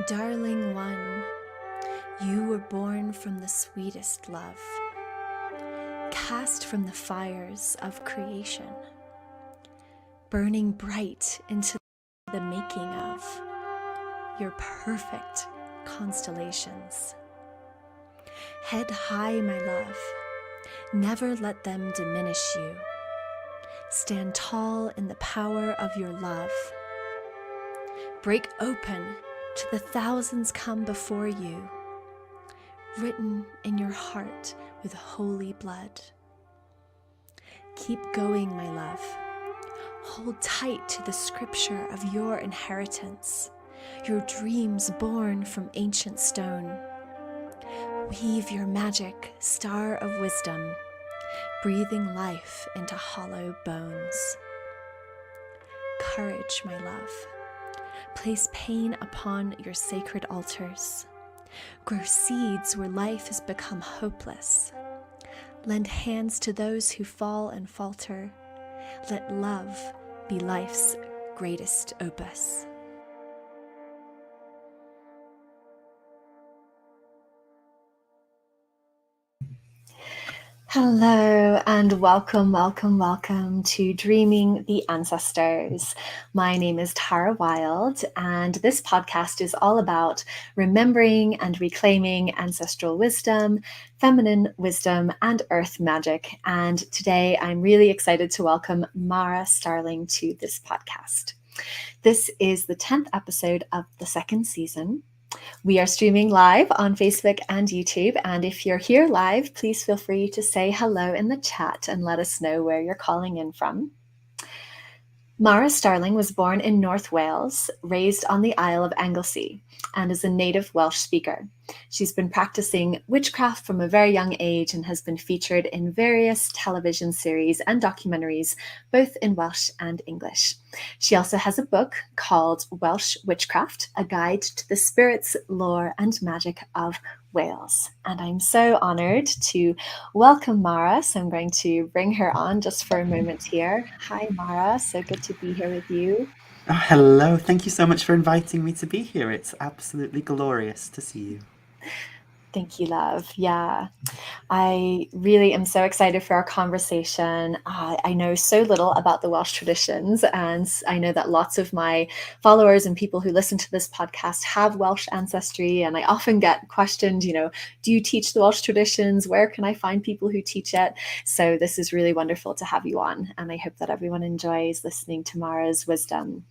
Darling one, you were born from the sweetest love, cast from the fires of creation, burning bright into the making of your perfect constellations. Head high, my love, never let them diminish you. Stand tall in the power of your love. Break open to the thousands come before you, written in your heart with holy blood. Keep going, my love. Hold tight to the scripture of your inheritance, your dreams born from ancient stone. Weave your magic star of wisdom, breathing life into hollow bones. Courage, my love. Place pain upon your sacred altars. Grow seeds where life has become hopeless. Lend hands to those who fall and falter. Let love be life's greatest opus. Hello and welcome to Dreaming the Ancestors. My name is Tara Wild, and this podcast is all about remembering and reclaiming ancestral wisdom, feminine wisdom, and earth magic. And today I'm really excited to welcome Mhara Starling to this podcast. This is the 10th episode of the second season. We are streaming live on Facebook and YouTube, and if you're here live, please feel free to say hello in the chat and let us know where you're calling in from. Mhara Starling was born in North Wales, raised on the Isle of Anglesey, and is a native Welsh speaker. She's been practicing witchcraft from a very young age and has been featured in various television series and documentaries, both in Welsh and English. She also has a book called Welsh Witchcraft, a guide to the spirits, lore, and magic of Wales. And I'm so honored to welcome Mhara, so I'm going to bring her on just for a moment here. Hi, Mhara. So good to be here with you. Oh, hello. Thank you so much for inviting me to be here. It's absolutely glorious to see you. Thank you, love. Yeah, I really am so excited for our conversation. I know so little about the Welsh traditions, and I know that lots of my followers and people who listen to this podcast have Welsh ancestry, and I often get questioned, do you teach the Welsh traditions? Where can I find people who teach it? So this is really wonderful to have you on, and I hope that everyone enjoys listening to Mhara's wisdom.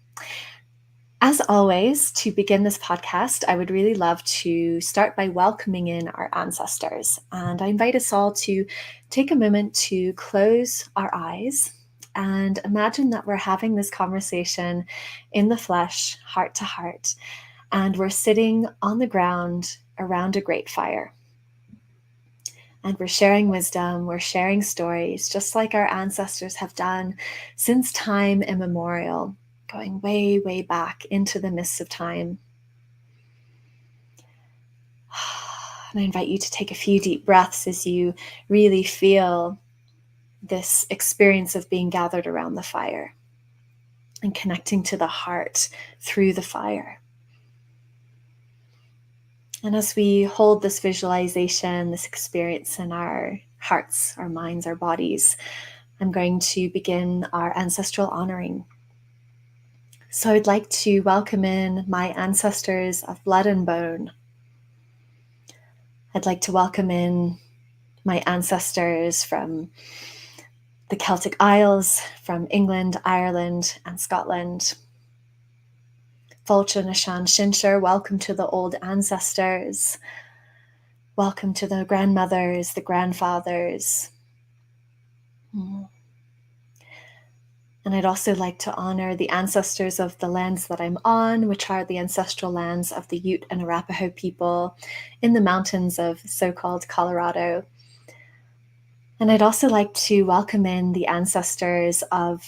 As always, to begin this podcast, I would really love to start by welcoming in our ancestors. And I invite us all to take a moment to close our eyes and imagine that we're having this conversation in the flesh, heart to heart, and we're sitting on the ground around a great fire. And we're sharing wisdom, we're sharing stories, just like our ancestors have done since time immemorial, going way, way back into the mists of time. And I invite you to take a few deep breaths as you really feel this experience of being gathered around the fire and connecting to the heart through the fire. And as we hold this visualization, this experience in our hearts, our minds, our bodies, I'm going to begin our ancestral honoring. So I'd like to welcome in my ancestors of blood and bone. I'd like to welcome in my ancestors from the Celtic Isles, from England, Ireland, and Scotland. Fáilte na sean sinsear, welcome to the old ancestors. Welcome to the grandmothers, the grandfathers. And I'd also like to honor the ancestors of the lands that I'm on, which are the ancestral lands of the Ute and Arapaho people in the mountains of so-called Colorado. And I'd also like to welcome in the ancestors of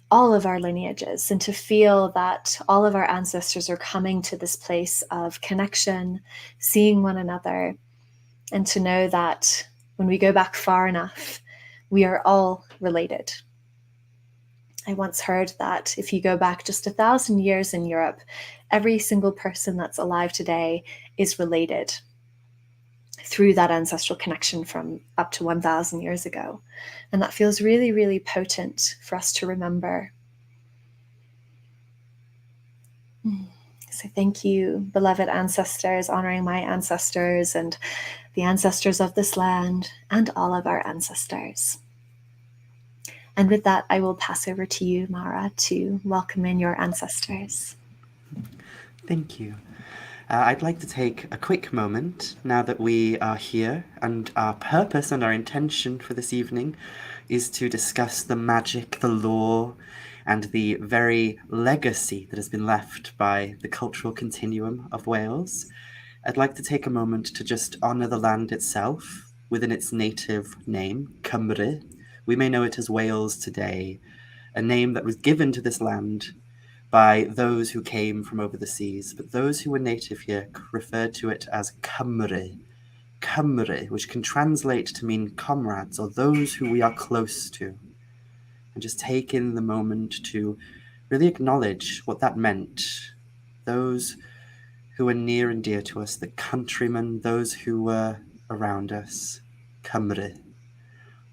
all of our lineages and to feel that all of our ancestors are coming to this place of connection, seeing one another, and to know that when we go back far enough, we are all related. I once heard that if you go back just 1,000 years in Europe, every single person that's alive today is related through that ancestral connection from up to 1,000 years ago. And that feels really, really potent for us to remember. So thank you, beloved ancestors, honoring my ancestors and the ancestors of this land and all of our ancestors. And with that, I will pass over to you, Mhara, to welcome in your ancestors. Thank you. I'd like to take a quick moment now that we are here, and our purpose and our intention for this evening is to discuss the magic, the lore, and the very legacy that has been left by the cultural continuum of Wales. I'd like to take a moment to just honour the land itself within its native name, Cymru. We may know it as Wales today, a name that was given to this land by those who came from over the seas, but those who were native here referred to it as Cymru. Cymru, which can translate to mean comrades or those who we are close to. And just take in the moment to really acknowledge what that meant. Those who were near and dear to us, the countrymen, those who were around us. Cymru.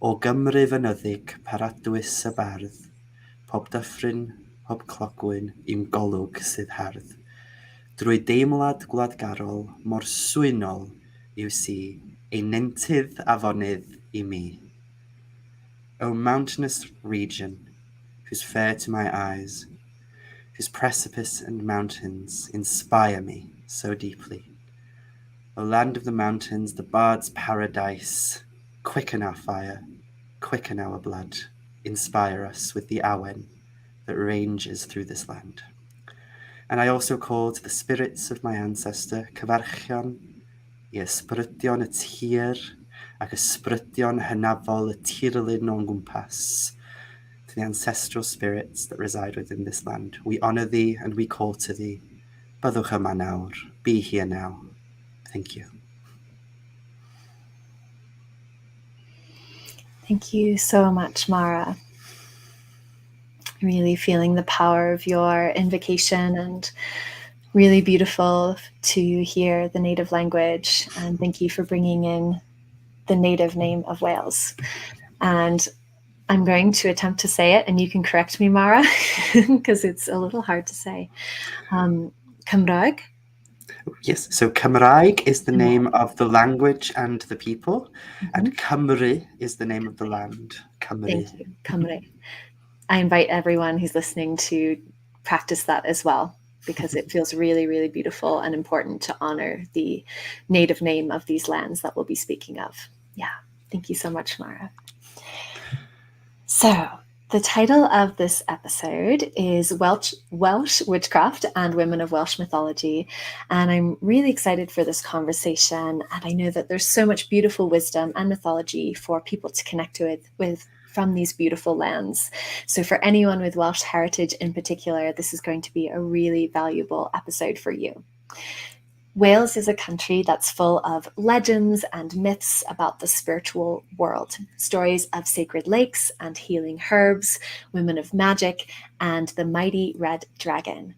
O Gymru fynyddig, paradwys y bardd, pob dyffryn, pob clogwyn, i'w golwg sydd hardd. Drwy deimlad gwladgarol, mor swynol yw si, ei nentydd afonydd I mi. O mountainous region, whose fair to my eyes, whose precipice and mountains inspire me so deeply. O land of the mountains, the bard's paradise, quicken our fire, quicken our blood, inspire us with the awen that ranges through this land. And I also call to the spirits of my ancestor, cyfarchion, I ysbrydion y tir, ac ysbrydion hynafol y tirlun o'n gwmpas. To the ancestral spirits that reside within this land, we honour thee and we call to thee. Byddwch yma nawr, be here now. Thank you. Thank you so much, Mhara. Really feeling the power of your invocation, and really beautiful to hear the native language. And thank you for bringing in the native name of Wales. And I'm going to attempt to say it, and you can correct me, Mhara, because it's a little hard to say. Cymraeg. Yes, so Cymraeg is the name of the language and the people, and Cymru is the name of the land. Cymru. Thank you, Cymru. I invite everyone who's listening to practice that as well, because it feels really, really beautiful and important to honor the native name of these lands that we'll be speaking of. Yeah, thank you so much, Mhara. So, the title of this episode is Welsh Witchcraft and Women of Welsh Mythology. And I'm really excited for this conversation. And I know that there's so much beautiful wisdom and mythology for people to connect with from these beautiful lands. So for anyone with Welsh heritage in particular, this is going to be a really valuable episode for you. Wales is a country that's full of legends and myths about the spiritual world, stories of sacred lakes and healing herbs, women of magic, and the mighty red dragon.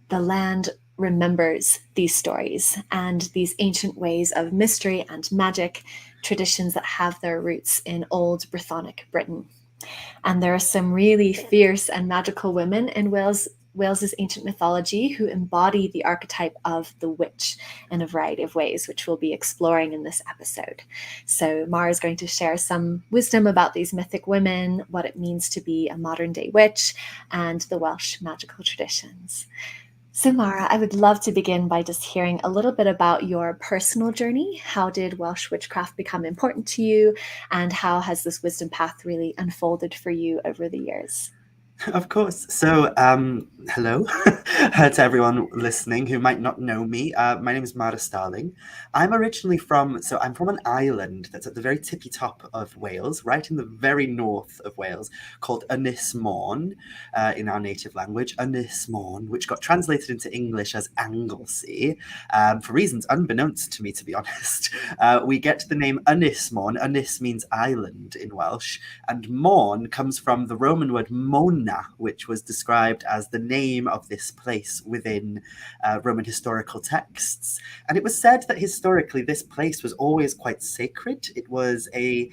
The land remembers these stories and these ancient ways of mystery and magic, traditions that have their roots in old Brythonic Britain. And there are some really fierce and magical women in Wales's ancient mythology who embody the archetype of the witch in a variety of ways, which we'll be exploring in this episode. So Mhara is going to share some wisdom about these mythic women, what it means to be a modern day witch, and the Welsh magical traditions. So Mhara, I would love to begin by just hearing a little bit about your personal journey. How did Welsh witchcraft become important to you, and how has this wisdom path really unfolded for you over the years? Of course. So, hello to everyone listening who might not know me. My name is Mhara Starling. I'm from an island that's at the very tippy top of Wales, right in the very north of Wales, called Ynys Môn, in our native language, Ynys Môn, which got translated into English as Anglesey, for reasons unbeknownst to me, to be honest. We get the name Ynys Môn. Ynys means island in Welsh, and Môn comes from the Roman word mona, Mona, which was described as the name of this place within Roman historical texts. And it was said that historically this place was always quite sacred. It was a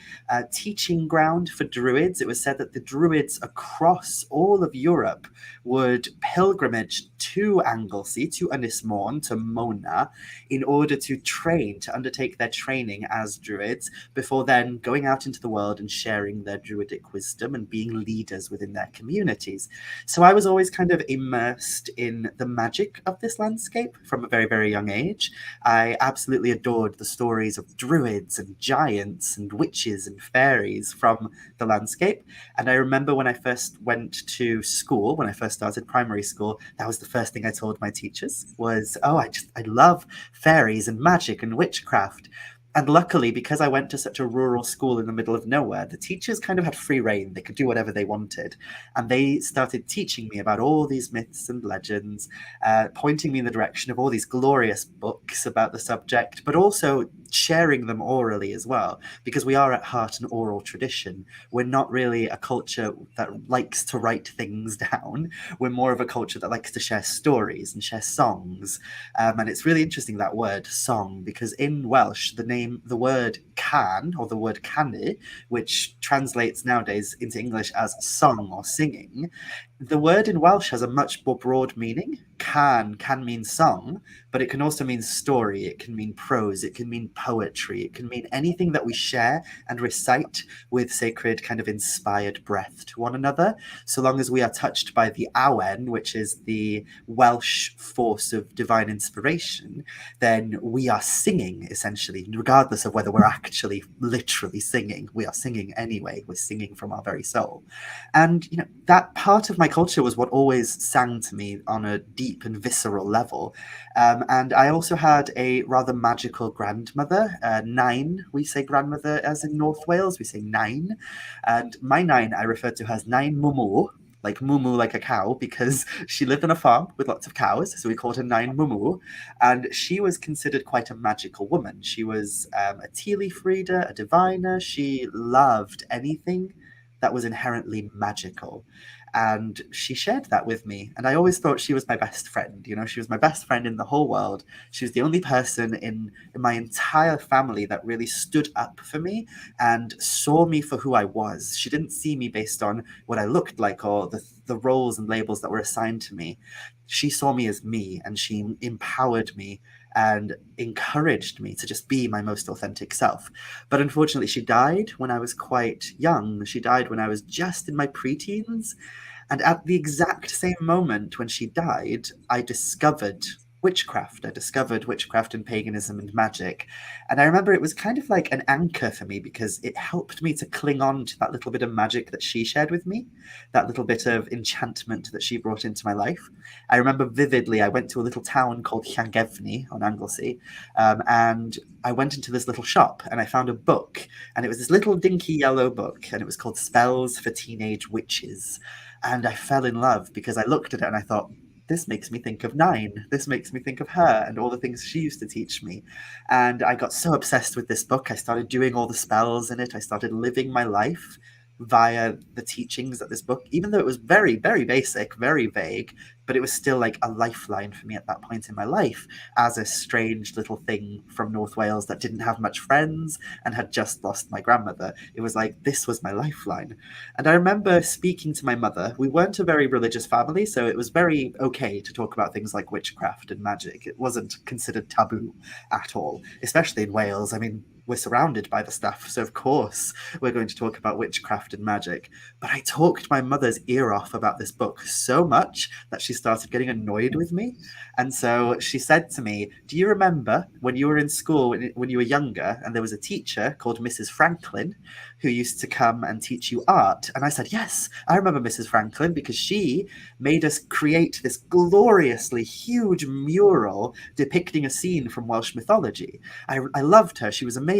teaching ground for druids. It was said that the druids across all of Europe would pilgrimage to Anglesey, to Ynys Môn, to Mona, in order to train, to undertake their training as druids, before then going out into the world and sharing their druidic wisdom and being leaders within their communities. So I was always kind of immersed in the magic of this landscape from a very, very young age. I absolutely adored the stories of druids and giants and witches and fairies from the landscape. And I remember when I first went to school, when I first started primary school, that was the first thing I told my teachers was, oh, I love fairies and magic and witchcraft. And luckily, because I went to such a rural school in the middle of nowhere, the teachers kind of had free reign. They could do whatever they wanted. And they started teaching me about all these myths and legends, pointing me in the direction of all these glorious books about the subject, but also sharing them orally as well, because we are at heart an oral tradition. We're not really a culture that likes to write things down. We're more of a culture that likes to share stories and share songs. And it's really interesting, that word song, because in Welsh, the word can, or the word canu, which translates nowadays into English as song or singing, the word in Welsh has a much more broad meaning. Can mean song, but it can also mean story, it can mean prose, it can mean poetry, it can mean anything that we share and recite with sacred kind of inspired breath to one another, so long as we are touched by the awen, which is the Welsh force of divine inspiration, then we are singing, essentially, regardless of whether we're actually literally singing. We are singing anyway. We're singing from our very soul. And, you know, that part of my culture was what always sang to me on a deep and visceral level. And I also had a rather magical grandmother, Nine. We say grandmother as in North Wales, we say Nine. And my Nine, I refer to her as Nine Mumu, like mumu, like a cow, because she lived on a farm with lots of cows, so we called her Nine Mumu. And she was considered quite a magical woman. She was a tea leaf reader, a diviner. She loved anything that was inherently magical. And she shared that with me. And I always thought she was my best friend. You know, she was my best friend in the whole world. She was the only person in my entire family that really stood up for me and saw me for who I was. She didn't see me based on what I looked like or the roles and labels that were assigned to me. She saw me as me, and she empowered me and encouraged me to just be my most authentic self. But unfortunately, she died when I was quite young. She died when I was just in my preteens. And at the exact same moment when she died, I discovered witchcraft. I discovered witchcraft and paganism and magic. And I remember it was kind of like an anchor for me, because it helped me to cling on to that little bit of magic that she shared with me, that little bit of enchantment that she brought into my life. I remember vividly, I went to a little town called Llangefni on Anglesey, and I went into this little shop and I found a book, and it was this little dinky yellow book, and it was called Spells for Teenage Witches. And I fell in love because I looked at it and I thought, this makes me think of Nine. This makes me think of her and all the things she used to teach me. And I got so obsessed with this book. I started doing all the spells in it. I started living my life via the teachings of this book, even though it was very, very basic, very vague, but it was still like a lifeline for me at that point in my life as a strange little thing from North Wales that didn't have much friends and had just lost my grandmother. It was like, this was my lifeline. And I remember speaking to my mother. We weren't a very religious family, so it was very okay to talk about things like witchcraft and magic. It wasn't considered taboo at all, especially in Wales. I mean, we're surrounded by the stuff, so of course we're going to talk about witchcraft and magic. But I talked my mother's ear off about this book so much that she started getting annoyed with me. And so she said to me, do you remember when you were in school, when you were younger, and there was a teacher called Mrs. Franklin who used to come and teach you art? And I said, yes, I remember Mrs. Franklin, because she made us create this gloriously huge mural depicting a scene from Welsh mythology. I loved her. She was amazing.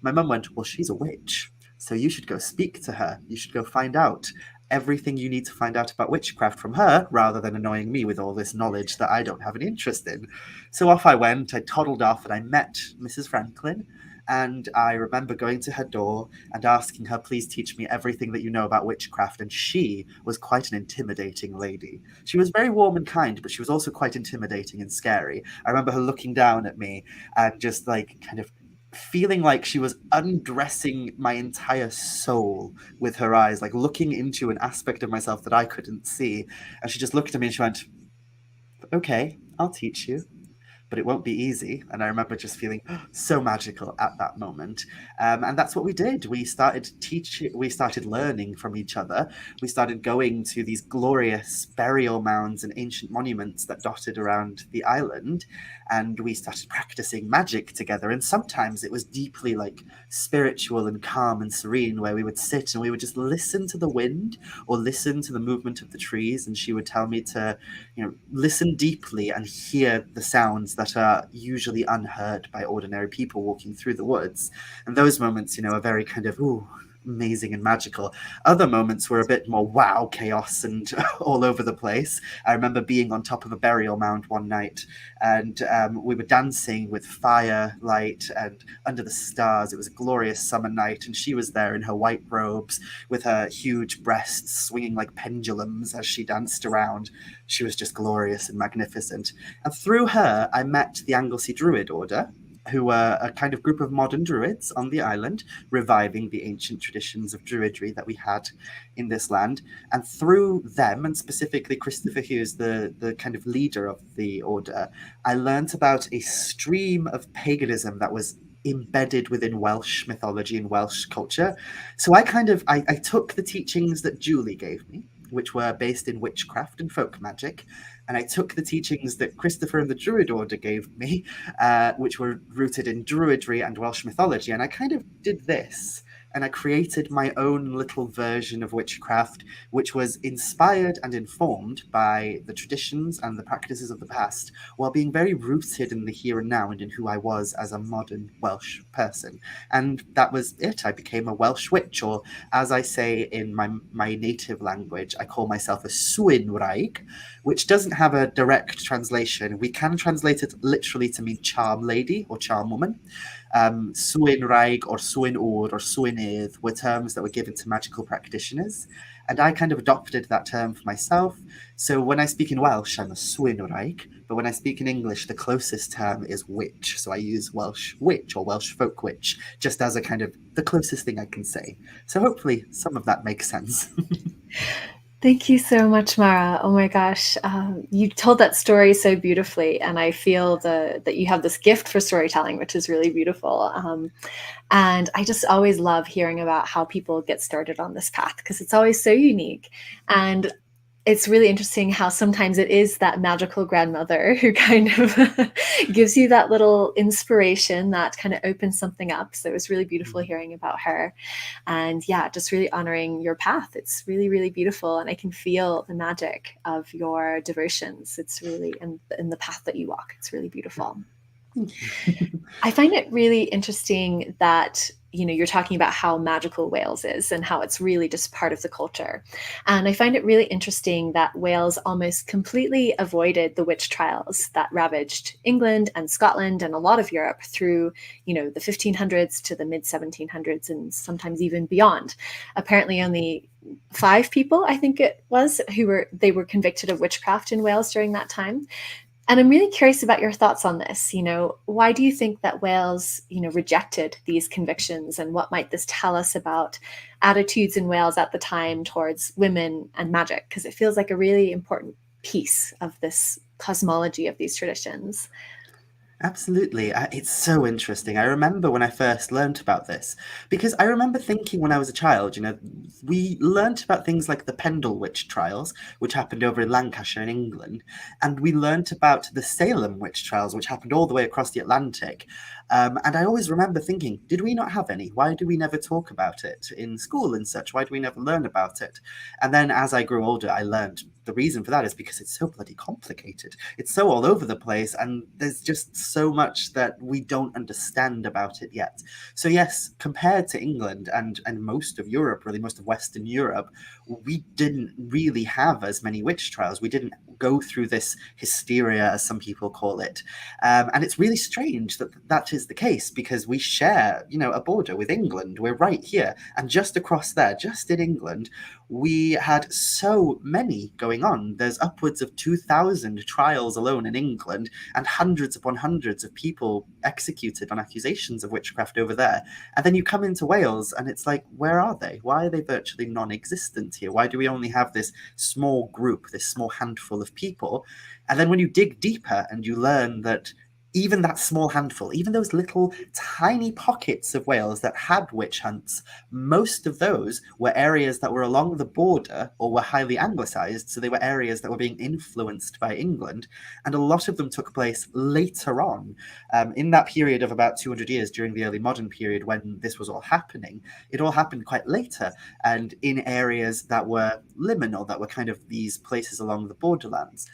My mum went, well, she's a witch, so you should go speak to her. You should go find out everything you need to find out about witchcraft from her, rather than annoying me with all this knowledge that I don't have any interest in. So off I went. I toddled off and I met Mrs. Franklin. And I remember going to her door and asking her, please teach me everything that you know about witchcraft. And she was quite an intimidating lady. She was very warm and kind, but she was also quite intimidating and scary. I remember her looking down at me and just like kind of feeling like she was undressing my entire soul with her eyes, like looking into an aspect of myself that I couldn't see. And she just looked at me and she went, okay, I'll teach you, but it won't be easy. And I remember just feeling so magical at that moment. And that's what we did. We started teaching, we started learning from each other. We started going to these glorious burial mounds and ancient monuments that dotted around the island. And we started practicing magic together. And sometimes it was deeply like spiritual and calm and serene, where we would sit and we would just listen to the wind or listen to the movement of the trees. And she would tell me to, listen deeply and hear the sounds that are usually unheard by ordinary people walking through the woods. And those moments, are very kind of, ooh, amazing and magical. Other moments were a bit more wow, chaos and all over the place. I remember being on top of a burial mound one night and we were dancing with fire, light, and under the stars. It was a glorious summer night, and she was there in her white robes with her huge breasts swinging like pendulums as she danced around. She was just glorious and magnificent. And through her, I met the Anglesey Druid Order, who were a kind of group of modern druids on the island, reviving the ancient traditions of druidry that we had in this land. And through them, and specifically Christopher Hughes, the kind of leader of the order, I learnt about a stream of paganism that was embedded within Welsh mythology and Welsh culture. So I took the teachings that Julie gave me, which were based in witchcraft and folk magic, and I took the teachings that Christopher and the Druid Order gave me, which were rooted in Druidry and Welsh mythology, and I kind of did this. And I created my own little version of witchcraft, which was inspired and informed by the traditions and the practices of the past, while being very rooted in the here and now and in who I was as a modern Welsh person. And that was it. I became a Welsh witch, or as I say in my native language, I call myself a Swin Wraig, which doesn't have a direct translation. We can translate it literally to mean charm lady or charm woman. Swin Wraig or Swin Ord or Swinedd were terms that were given to magical practitioners. And I kind of adopted that term for myself. So when I speak in Welsh, I'm a Swin Wraig. But when I speak in English, the closest term is witch. So I use Welsh witch or Welsh folk witch just as a kind of the closest thing I can say. So hopefully some of that makes sense. Thank you so much, Mhara. Oh my gosh, you told that story so beautifully, and I feel that you have this gift for storytelling, which is really beautiful. And I just always love hearing about how people get started on this path because it's always so unique. And it's really interesting how sometimes it is that magical grandmother who kind of gives you that little inspiration that kind of opens something up. So it was really beautiful hearing about her. And yeah, just really honoring your path. It's really, really beautiful. And I can feel the magic of your devotions. It's really in the path that you walk. It's really beautiful. I find it really interesting that you're talking about how magical Wales is and how it's really just part of the culture. And I find it really interesting that Wales almost completely avoided the witch trials that ravaged England and Scotland and a lot of Europe through, the 1500s to the mid 1700s and sometimes even beyond. Apparently only 5 people, I think it was, they were convicted of witchcraft in Wales during that time. And I'm really curious about your thoughts on this. Why do you think that Wales, rejected these convictions, and what might this tell us about attitudes in Wales at the time towards women and magic? Because it feels like a really important piece of this cosmology of these traditions. Absolutely. It's so interesting. I remember when I first learnt about this, because I remember thinking when I was a child, we learnt about things like the Pendle witch trials, which happened over in Lancashire in England, and we learnt about the Salem witch trials, which happened all the way across the Atlantic. And I always remember thinking, did we not have any? Why do we never talk about it in school and such? Why do we never learn about it? And then as I grew older, I learned the reason for that is because it's so bloody complicated. It's so all over the place, and there's just so much that we don't understand about it yet. So yes, compared to England and most of Europe, really most of Western Europe, we didn't really have as many witch trials. We didn't go through this hysteria, as some people call it. And it's really strange that that is the case, because we share, a border with England. We're right here. And just across there, just in England, we had so many going on. There's upwards of 2,000 trials alone in England, and hundreds upon hundreds of people executed on accusations of witchcraft over there. And then you come into Wales and it's like, where are they? Why are they virtually non-existent here? Why do we only have this small group, this small handful of people? And then when you dig deeper and you learn that even that small handful, even those little tiny pockets of Wales that had witch hunts, most of those were areas that were along the border or were highly anglicised. So they were areas that were being influenced by England. And a lot of them took place later on. In that period of about 200 years, during the early modern period when this was all happening, it all happened quite later and in areas that were liminal, that were kind of these places along the borderlands.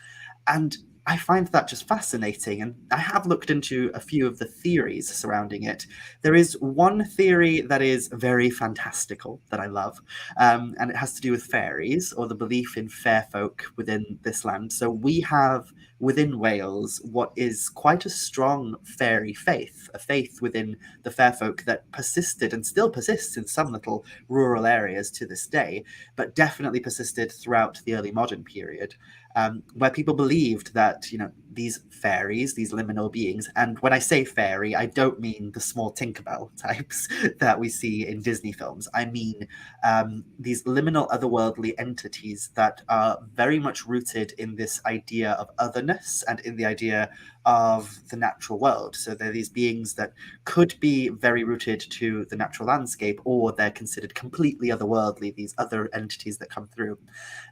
And I find that just fascinating. And I have looked into a few of the theories surrounding it. There is one theory that is very fantastical that I love, and it has to do with fairies, or the belief in fair folk within this land. So we have within Wales what is quite a strong fairy faith, a faith within the fair folk that persisted and still persists in some little rural areas to this day, but definitely persisted throughout the early modern period. Where people believed that, these fairies, these liminal beings, and when I say fairy, I don't mean the small Tinkerbell types that we see in Disney films. I mean these liminal otherworldly entities that are very much rooted in this idea of otherness and in the idea of the natural world. So they're these beings that could be very rooted to the natural landscape, or they're considered completely otherworldly, these other entities that come through.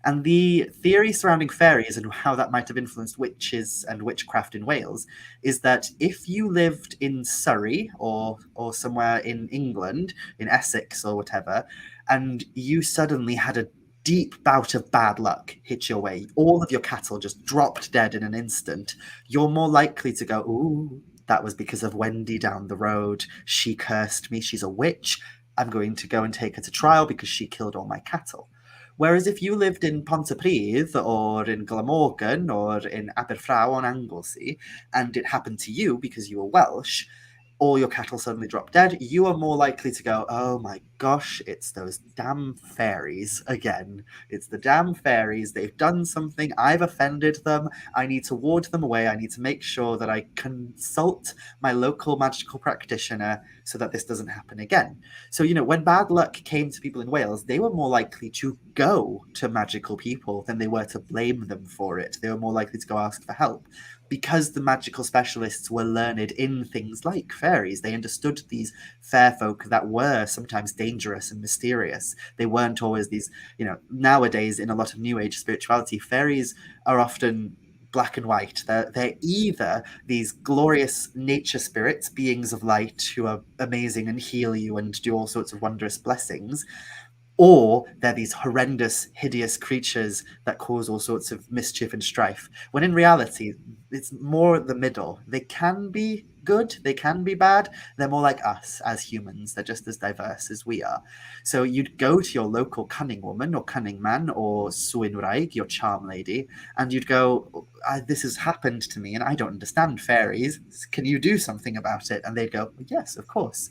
And the theory surrounding fairies and how that might have influenced witches and witchcraft in Wales is that if you lived in Surrey or somewhere in England, in Essex or whatever, and you suddenly had a deep bout of bad luck hit your way, all of your cattle just dropped dead in an instant, you're more likely to go, ooh, that was because of Wendy down the road. She cursed me. She's a witch. I'm going to go and take her to trial because she killed all my cattle. Whereas if you lived in Pontypridd or in Glamorgan or in Aberfraw on Anglesey, and it happened to you because you were Welsh, all your cattle suddenly drop dead, you are more likely to go, oh my gosh, it's those damn fairies again. It's the damn fairies. They've done something. I've offended them. I need to ward them away. I need to make sure that I consult my local magical practitioner so that this doesn't happen again. So, when bad luck came to people in Wales, they were more likely to go to magical people than they were to blame them for it. They were more likely to go ask for help, because the magical specialists were learned in things like fairies. They understood these fair folk that were sometimes dangerous and mysterious. They weren't always these, nowadays in a lot of New Age spirituality, fairies are often black and white. They're either these glorious nature spirits, beings of light who are amazing and heal you and do all sorts of wondrous blessings, or they're these horrendous, hideous creatures that cause all sorts of mischief and strife. When in reality, it's more the middle. They can be good, they can be bad. They're more like us as humans. They're just as diverse as we are. So you'd go to your local cunning woman or cunning man or Swyn Wraig, your charm lady, and you'd go, this has happened to me and I don't understand fairies. Can you do something about it? And they'd go, yes, of course.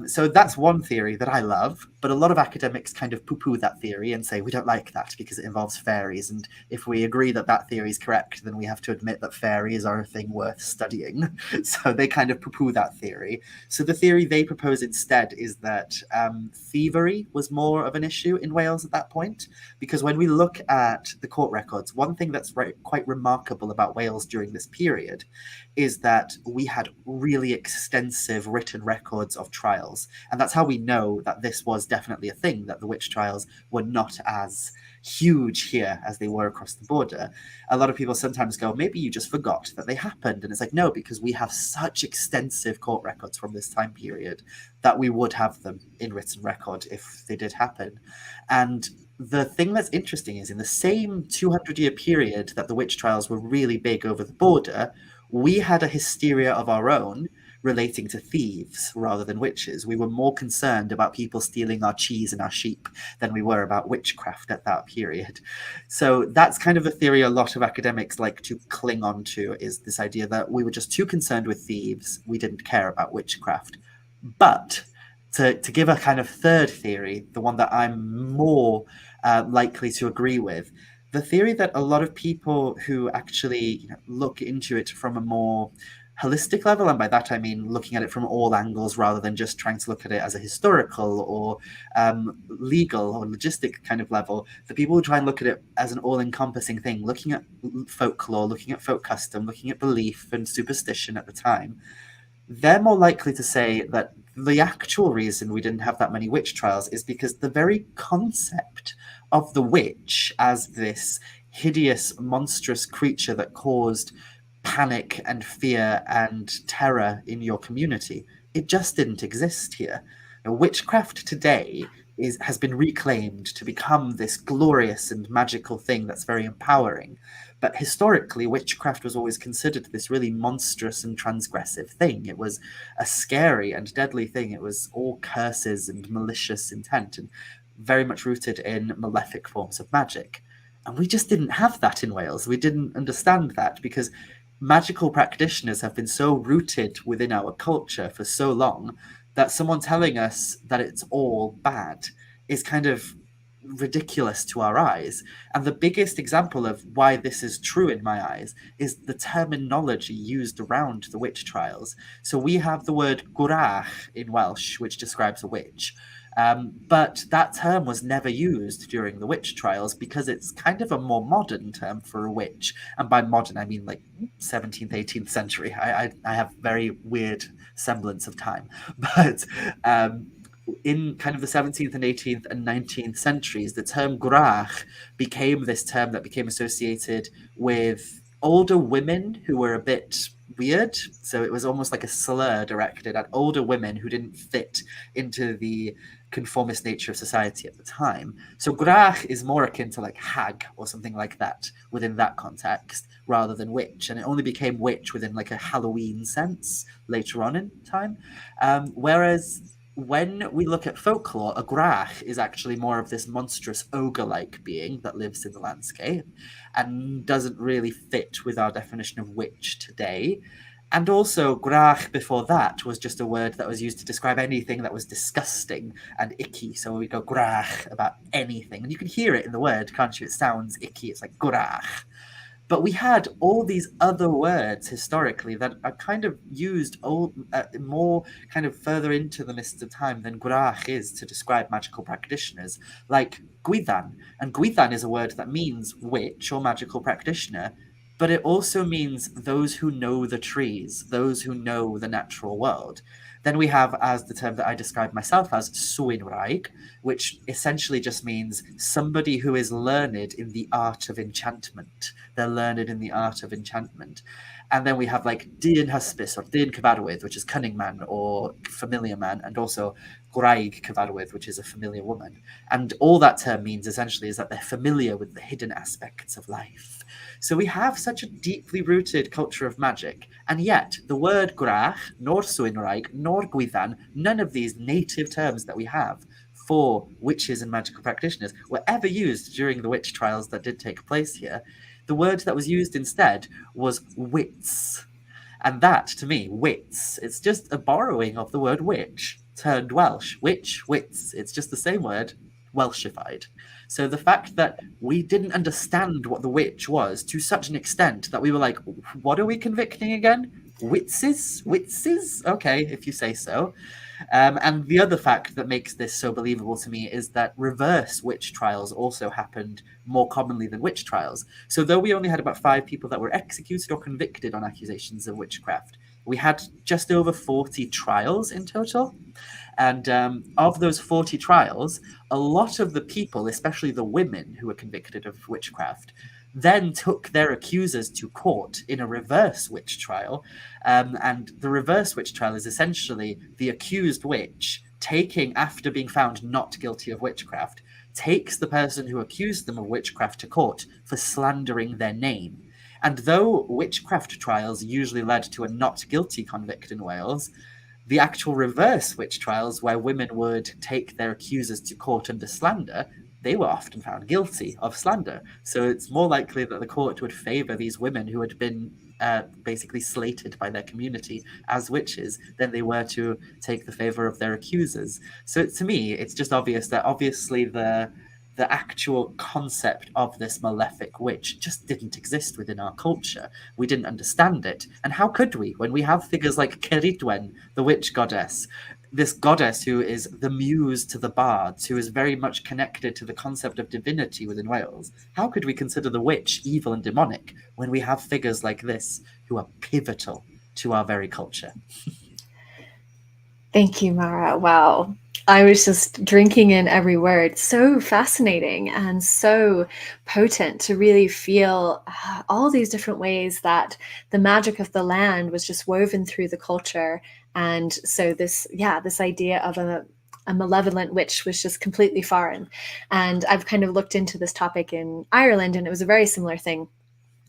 So that's one theory that I love, but a lot of academics kind of poo-poo that theory and say we don't like that because it involves fairies, and if we agree that that theory is correct, then we have to admit that fairies are a thing worth studying. So they kind of poo-poo that theory. So the theory they propose instead is that thievery was more of an issue in Wales at that point, because when we look at the court records, one thing that's quite remarkable about Wales during this period is that we had really extensive written records of trials. And that's how we know that this was definitely a thing, that the witch trials were not as huge here as they were across the border. A lot of people sometimes go, maybe you just forgot that they happened. And it's like, no, because we have such extensive court records from this time period that we would have them in written record if they did happen. And the thing that's interesting is in the same 200-year period that the witch trials were really big over the border, we had a hysteria of our own relating to thieves rather than witches. We were more concerned about people stealing our cheese and our sheep than we were about witchcraft at that period. So that's kind of the theory a lot of academics like to cling on to, is this idea that we were just too concerned with thieves, we didn't care about witchcraft. But to give a kind of third theory, the one that I'm more likely to agree with, the theory that a lot of people who actually look into it from a more holistic level, and by that I mean looking at it from all angles rather than just trying to look at it as a historical or legal or logistic kind of level, the people who try and look at it as an all-encompassing thing, looking at folklore, looking at folk custom, looking at belief and superstition at the time, they're more likely to say that the actual reason we didn't have that many witch trials is because the very concept of the witch as this hideous, monstrous creature that caused panic and fear and terror in your community, it just didn't exist here. Now, witchcraft today has been reclaimed to become this glorious and magical thing that's very empowering. But historically, witchcraft was always considered this really monstrous and transgressive thing. It was a scary and deadly thing. It was all curses and malicious intent, and very much rooted in malefic forms of magic. And we just didn't have that in Wales. We didn't understand that because magical practitioners have been so rooted within our culture for so long that someone telling us that it's all bad is kind of ridiculous to our eyes. And the biggest example of why this is true in my eyes is the terminology used around the witch trials. So we have the word gwrach in Welsh, which describes a witch. But that term was never used during the witch trials because it's kind of a more modern term for a witch. And by modern, I mean like 17th, 18th century. I have very weird semblance of time. But in kind of the 17th and 18th and 19th centuries, the term gwrach became this term that became associated with older women who were a bit weird. So it was almost like a slur directed at older women who didn't fit into the conformist nature of society at the time. So gwrach is more akin to like hag or something like that within that context rather than witch. And it only became witch within like a Halloween sense later on in time. Whereas when we look at folklore, a gwrach is actually more of this monstrous ogre-like being that lives in the landscape and doesn't really fit with our definition of witch today. And also, gwrach before that was just a word that was used to describe anything that was disgusting and icky. So we go gwrach about anything. And you can hear it in the word, can't you? It sounds icky. It's like gwrach. But we had all these other words historically that are kind of used more kind of further into the mists of time than gwrach is to describe magical practitioners, like gwyddan. And gwyddan is a word that means witch or magical practitioner, but it also means those who know the trees, those who know the natural world. Then we have, as the term that I describe myself as, swinwraig, which essentially just means somebody who is learned in the art of enchantment. They're learned in the art of enchantment. And then we have like dyn hysbys or dyn cyfarwydd, which is cunning man or familiar man, and also gwraig cyfarwydd, which is a familiar woman. And all that term means essentially is that they're familiar with the hidden aspects of life. So we have such a deeply rooted culture of magic, and yet the word gwrach, nor swinwraig, nor gwyddan, none of these native terms that we have for witches and magical practitioners were ever used during the witch trials that did take place here. The word that was used instead was wits. And that, to me, wits, it's just a borrowing of the word witch turned Welsh. Witch, wits. It's just the same word, Welshified. So the fact that we didn't understand what the witch was to such an extent that we were like, what are we convicting again? Witses? Witses? Okay, if you say so. And the other fact that makes this so believable to me is that reverse witch trials also happened more commonly than witch trials. So though we only had about 5 people that were executed or convicted on accusations of witchcraft, we had just over 40 trials in total. And of those 40 trials, a lot of the people, especially the women who were convicted of witchcraft, then took their accusers to court in a reverse witch trial. And the reverse witch trial is essentially the accused witch taking, after being found not guilty of witchcraft, takes the person who accused them of witchcraft to court for slandering their name. And though witchcraft trials usually led to a not guilty convict in Wales, the actual reverse witch trials, where women would take their accusers to court under slander, they were often found guilty of slander. So it's more likely that the court would favour these women who had been basically slated by their community as witches than they were to take the favour of their accusers. So to me, it's just obvious that obviously the actual concept of this malefic witch just didn't exist within our culture. We didn't understand it. And how could we when we have figures like Ceridwen, the witch goddess, this goddess who is the muse to the bards, who is very much connected to the concept of divinity within Wales? How could we consider the witch evil and demonic when we have figures like this who are pivotal to our very culture? Thank you, Mhara. Wow. I was just drinking in every word. So fascinating and so potent to really feel all these different ways that the magic of the land was just woven through the culture. And so this idea of a malevolent witch was just completely foreign. And I've kind of looked into this topic in Ireland, and it was a very similar thing.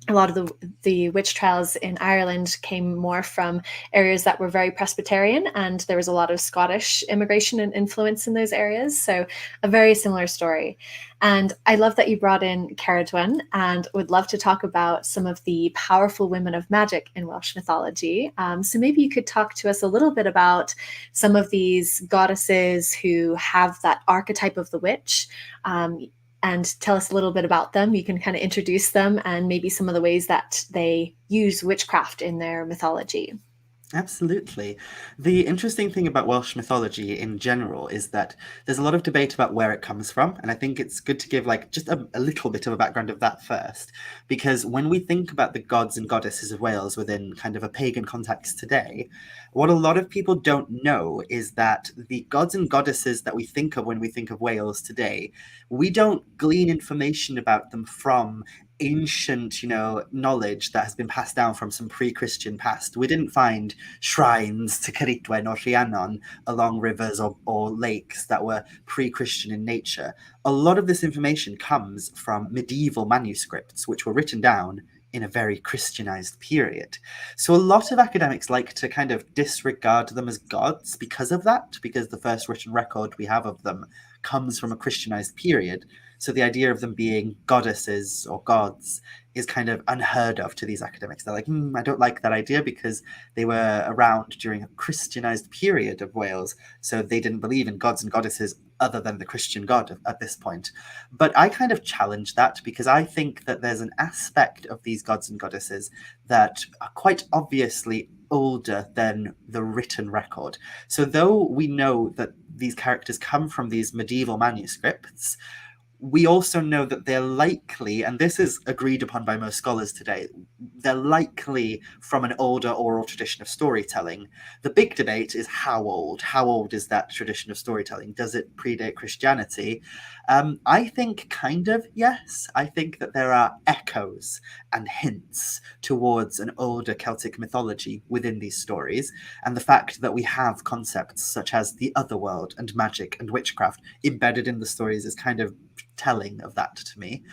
A lot of the witch trials in Ireland came more from areas that were very Presbyterian, and there was a lot of Scottish immigration and influence in those areas. So a very similar story. And I love that you brought in Ceridwen, and would love to talk about some of the powerful women of magic in Welsh mythology. So maybe you could talk to us a little bit about some of these goddesses who have that archetype of the witch. And tell us a little bit about them. You can kind of introduce them and maybe some of the ways that they use witchcraft in their mythology. Absolutely. The interesting thing about Welsh mythology in general is that there's a lot of debate about where it comes from, and I think it's good to give like just a little bit of a background of that first, because when we think about the gods and goddesses of Wales within kind of a pagan context today, what a lot of people don't know is that the gods and goddesses that we think of when we think of Wales today, we don't glean information about them from ancient, knowledge that has been passed down from some pre-Christian past. We didn't find shrines to Ceridwen or Rhiannon along rivers or lakes that were pre-Christian in nature. A lot of this information comes from medieval manuscripts, which were written down in a very Christianized period. So a lot of academics like to kind of disregard them as gods because of that, because the first written record we have of them comes from a Christianized period. So the idea of them being goddesses or gods is kind of unheard of to these academics. They're like, I don't like that idea because they were around during a Christianized period of Wales. So they didn't believe in gods and goddesses other than the Christian God at this point. But I kind of challenge that because I think that there's an aspect of these gods and goddesses that are quite obviously older than the written record. So though we know that these characters come from these medieval manuscripts, we also know that they're likely, and this is agreed upon by most scholars today, they're likely from an older oral tradition of storytelling. The big debate is how old. How old is that tradition of storytelling? Does it predate Christianity? I think kind of yes. I think that there are echoes and hints towards an older Celtic mythology within these stories, and the fact that we have concepts such as the otherworld and magic and witchcraft embedded in the stories is kind of telling of that to me.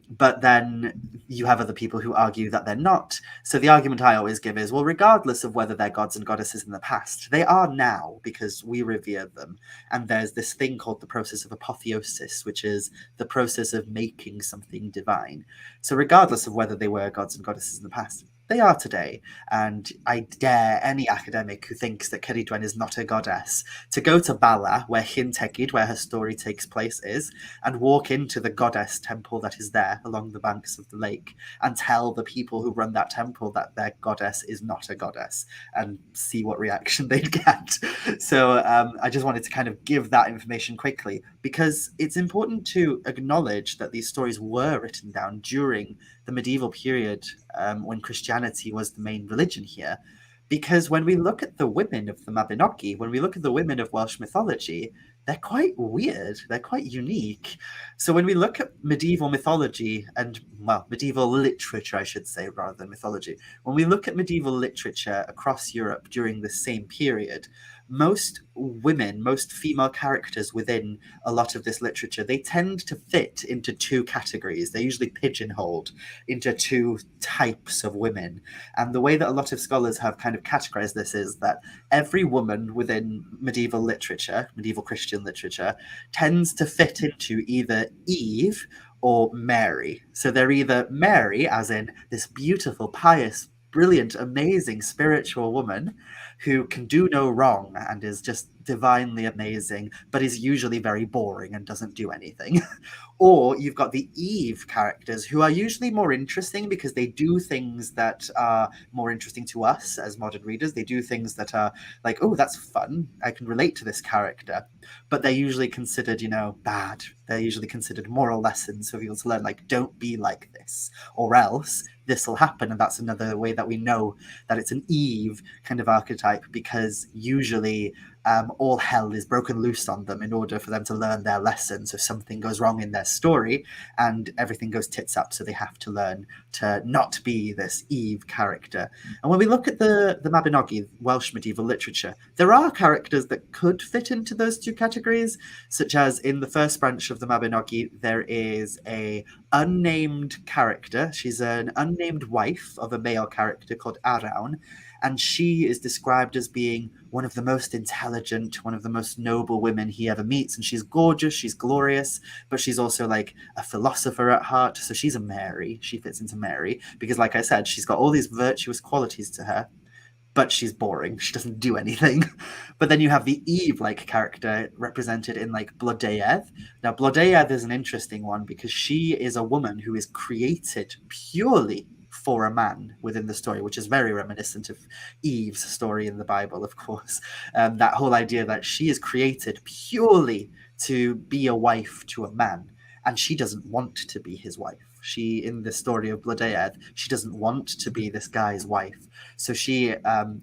But then you have other people who argue that they're not. So the argument I always give is, well, regardless of whether they're gods and goddesses in the past, they are now because we revere them. And there's this thing called the process of apotheosis, which is the process of making something divine. So regardless of whether they were gods and goddesses in the past, they are today. And I dare any academic who thinks that Ceridwen is not a goddess to go to Bala, where Llyn Tegid, where her story takes place, is, and walk into the goddess temple that is there along the banks of the lake and tell the people who run that temple that their goddess is not a goddess and see what reaction they'd get. So I just wanted to kind of give that information quickly because it's important to acknowledge that these stories were written down during the medieval period when Christianity was the main religion here. Because when we look at the women of the Mabinogi, when we look at the women of Welsh mythology, they're quite weird. They're quite unique. So when we look at medieval mythology and, well, medieval literature, I should say, rather than mythology, when we look at medieval literature across Europe during the same period, most women, most female characters within a lot of this literature, they tend to fit into two categories. They're usually pigeonholed into two types of women. And the way that a lot of scholars have kind of categorized this is that every woman within medieval literature, medieval Christian literature, tends to fit into either Eve or Mary. So they're either Mary, as in this beautiful, pious, brilliant, amazing spiritual woman who can do no wrong and is just divinely amazing, but is usually very boring and doesn't do anything. Or you've got the Eve characters who are usually more interesting because they do things that are more interesting to us as modern readers. They do things that are like, oh, that's fun. I can relate to this character. But they're usually considered, bad. They're usually considered moral lessons for people to learn, like, don't be like this, or else this will happen. And that's another way that we know that it's an Eve kind of archetype, because usually all hell is broken loose on them in order for them to learn their lesson. So something goes wrong in their story and everything goes tits up. So they have to learn to not be this Eve character. And when we look at the Mabinogi, Welsh medieval literature, there are characters that could fit into those two categories, such as in the first branch of the Mabinogi, there is a unnamed character. She's an unnamed wife of a male character called Arawn, and she is described as being one of the most intelligent, one of the most noble women he ever meets. And she's gorgeous, she's glorious, but she's also like a philosopher at heart. So she's a Mary. She fits into Mary because, like I said, she's got all these virtuous qualities to her, but she's boring. She doesn't do anything. But then you have the Eve-like character represented in like Blodeuedd. Now, Blodeuedd is an interesting one because she is a woman who is created purely for a man within the story, which is very reminiscent of Eve's story in the Bible, of course. That whole idea that she is created purely to be a wife to a man, and she doesn't want to be his wife. She, in the story of Blodeuedd, she doesn't want to be this guy's wife. So she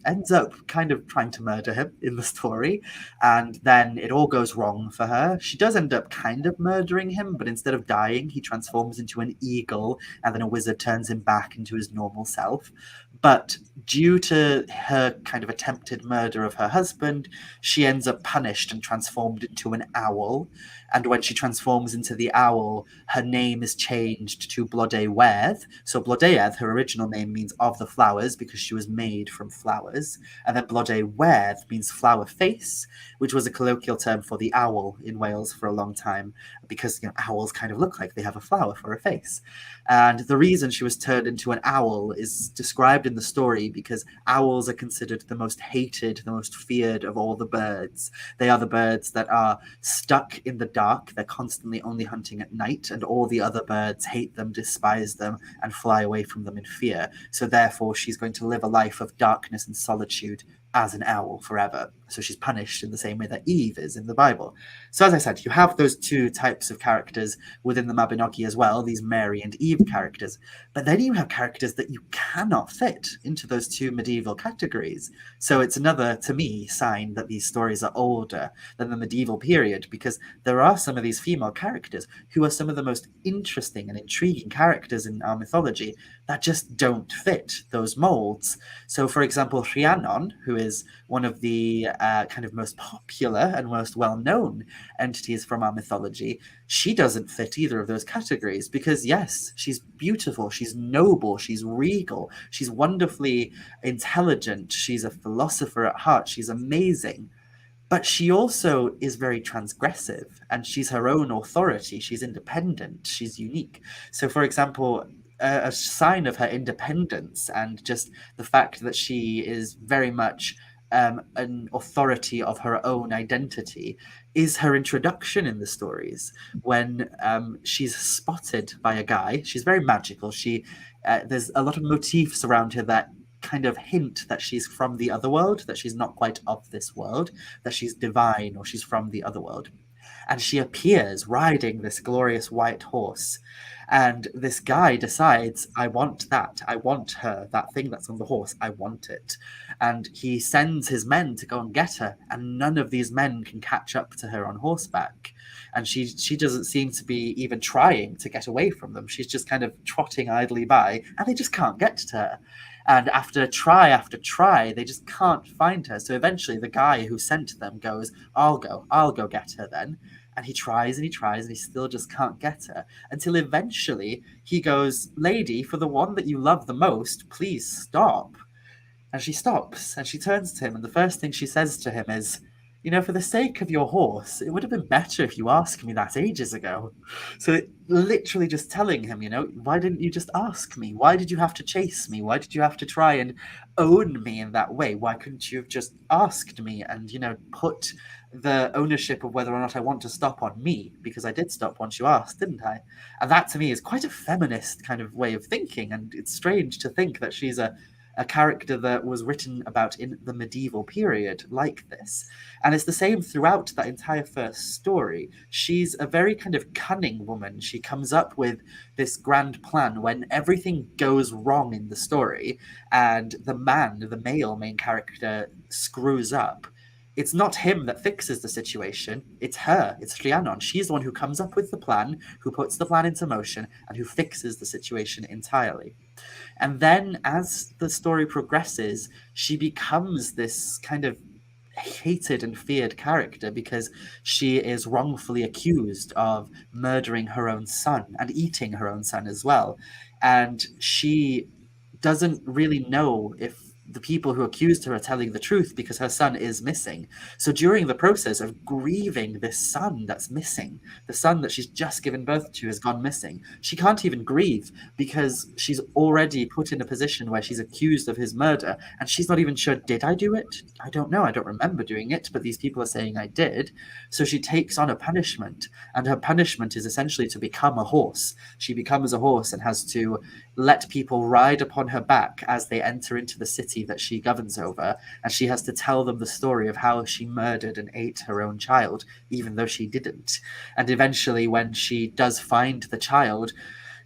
ends up kind of trying to murder him in the story, and then it all goes wrong for her. She does end up kind of murdering him, but instead of dying, he transforms into an eagle, and then a wizard turns him back into his normal self. But due to her kind of attempted murder of her husband, she ends up punished and transformed into an owl. And when she transforms into the owl, her name is changed to Blodeuedd. So Blodeuedd, her original name, means of the flowers because she was made from flowers. And then Blodeuedd means flower face, which was a colloquial term for the owl in Wales for a long time, because owls kind of look like they have a flower for a face. And the reason she was turned into an owl is described in the story because owls are considered the most hated, the most feared of all the birds. They are the birds that are stuck in the dark. They're constantly only hunting at night, and all the other birds hate them, despise them, and fly away from them in fear. So therefore, she's going to live a life of darkness and solitude as an owl forever. So she's punished in the same way that Eve is in the Bible. So as I said, you have those two types of characters within the Mabinogi as well, these Mary and Eve characters. But then you have characters that you cannot fit into those two medieval categories. So it's another, to me, sign that these stories are older than the medieval period, because there are some of these female characters who are some of the most interesting and intriguing characters in our mythology that just don't fit those molds. So, for example, Rhiannon, who is one of the kind of most popular and most well-known entities from our mythology, she doesn't fit either of those categories because, yes, she's beautiful, she's noble, she's regal, she's wonderfully intelligent, she's a philosopher at heart, she's amazing. But she also is very transgressive, and she's her own authority. She's independent. She's unique. So, for example, a sign of her independence and just the fact that she is very much an authority of her own identity is her introduction in the stories when she's spotted by a guy. She's very magical. There's a lot of motifs around her that kind of hint that she's from the other world, that she's not quite of this world, that she's divine or she's from the other world. And she appears riding this glorious white horse. And this guy decides, I want that. I want her, that thing that's on the horse. I want it. And he sends his men to go and get her. And none of these men can catch up to her on horseback. And she doesn't seem to be even trying to get away from them. She's just kind of trotting idly by, and they just can't get to her. And after try after try, they just can't find her. So eventually the guy who sent them goes, I'll go get her then. And he tries and he tries and he still just can't get her, until eventually he goes, lady, for the one that you love the most, please stop. And she stops and she turns to him, and the first thing she says to him is, you know, for the sake of your horse, it would have been better if you asked me that ages ago. So literally just telling him, you know, why didn't you just ask me? Why did you have to chase me? Why did you have to try and own me in that way? Why couldn't you have just asked me and, you know, put the ownership of whether or not I want to stop on me? Because I did stop once you asked, didn't I? And that to me is quite a feminist kind of way of thinking. And it's strange to think that she's a character that was written about in the medieval period like this. And it's the same throughout that entire first story. She's a very kind of cunning woman. She comes up with this grand plan when everything goes wrong in the story and the male main character, screws up. It's not him that fixes the situation, it's her, it's Rhiannon. She's the one who comes up with the plan, who puts the plan into motion, and who fixes the situation entirely. And then as the story progresses, she becomes this kind of hated and feared character because she is wrongfully accused of murdering her own son and eating her own son as well. And she doesn't really know if the people who accused her are telling the truth because her son is missing. So during the process of grieving this son that's missing, the son that she's just given birth to has gone missing, she can't even grieve because she's already put in a position where she's accused of his murder, and she's not even sure, did I do it? I don't know. I don't remember doing it, but these people are saying I did. So she takes on a punishment, and her punishment is essentially to become a horse. She becomes a horse and has to let people ride upon her back as they enter into the city that she governs over, and she has to tell them the story of how she murdered and ate her own child, even though she didn't. And eventually, when she does find the child,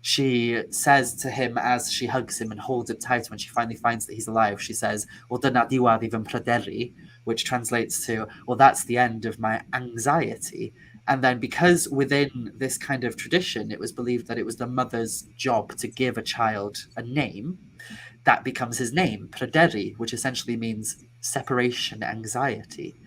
she says to him as she hugs him and holds it tight when she finally finds that he's alive, she says, well, dyna diwadd i fy mhryderu, which translates to, well, that's the end of my anxiety. And then, because within this kind of tradition, it was believed that it was the mother's job to give a child a name, that becomes his name, Pryderi, which essentially means separation anxiety.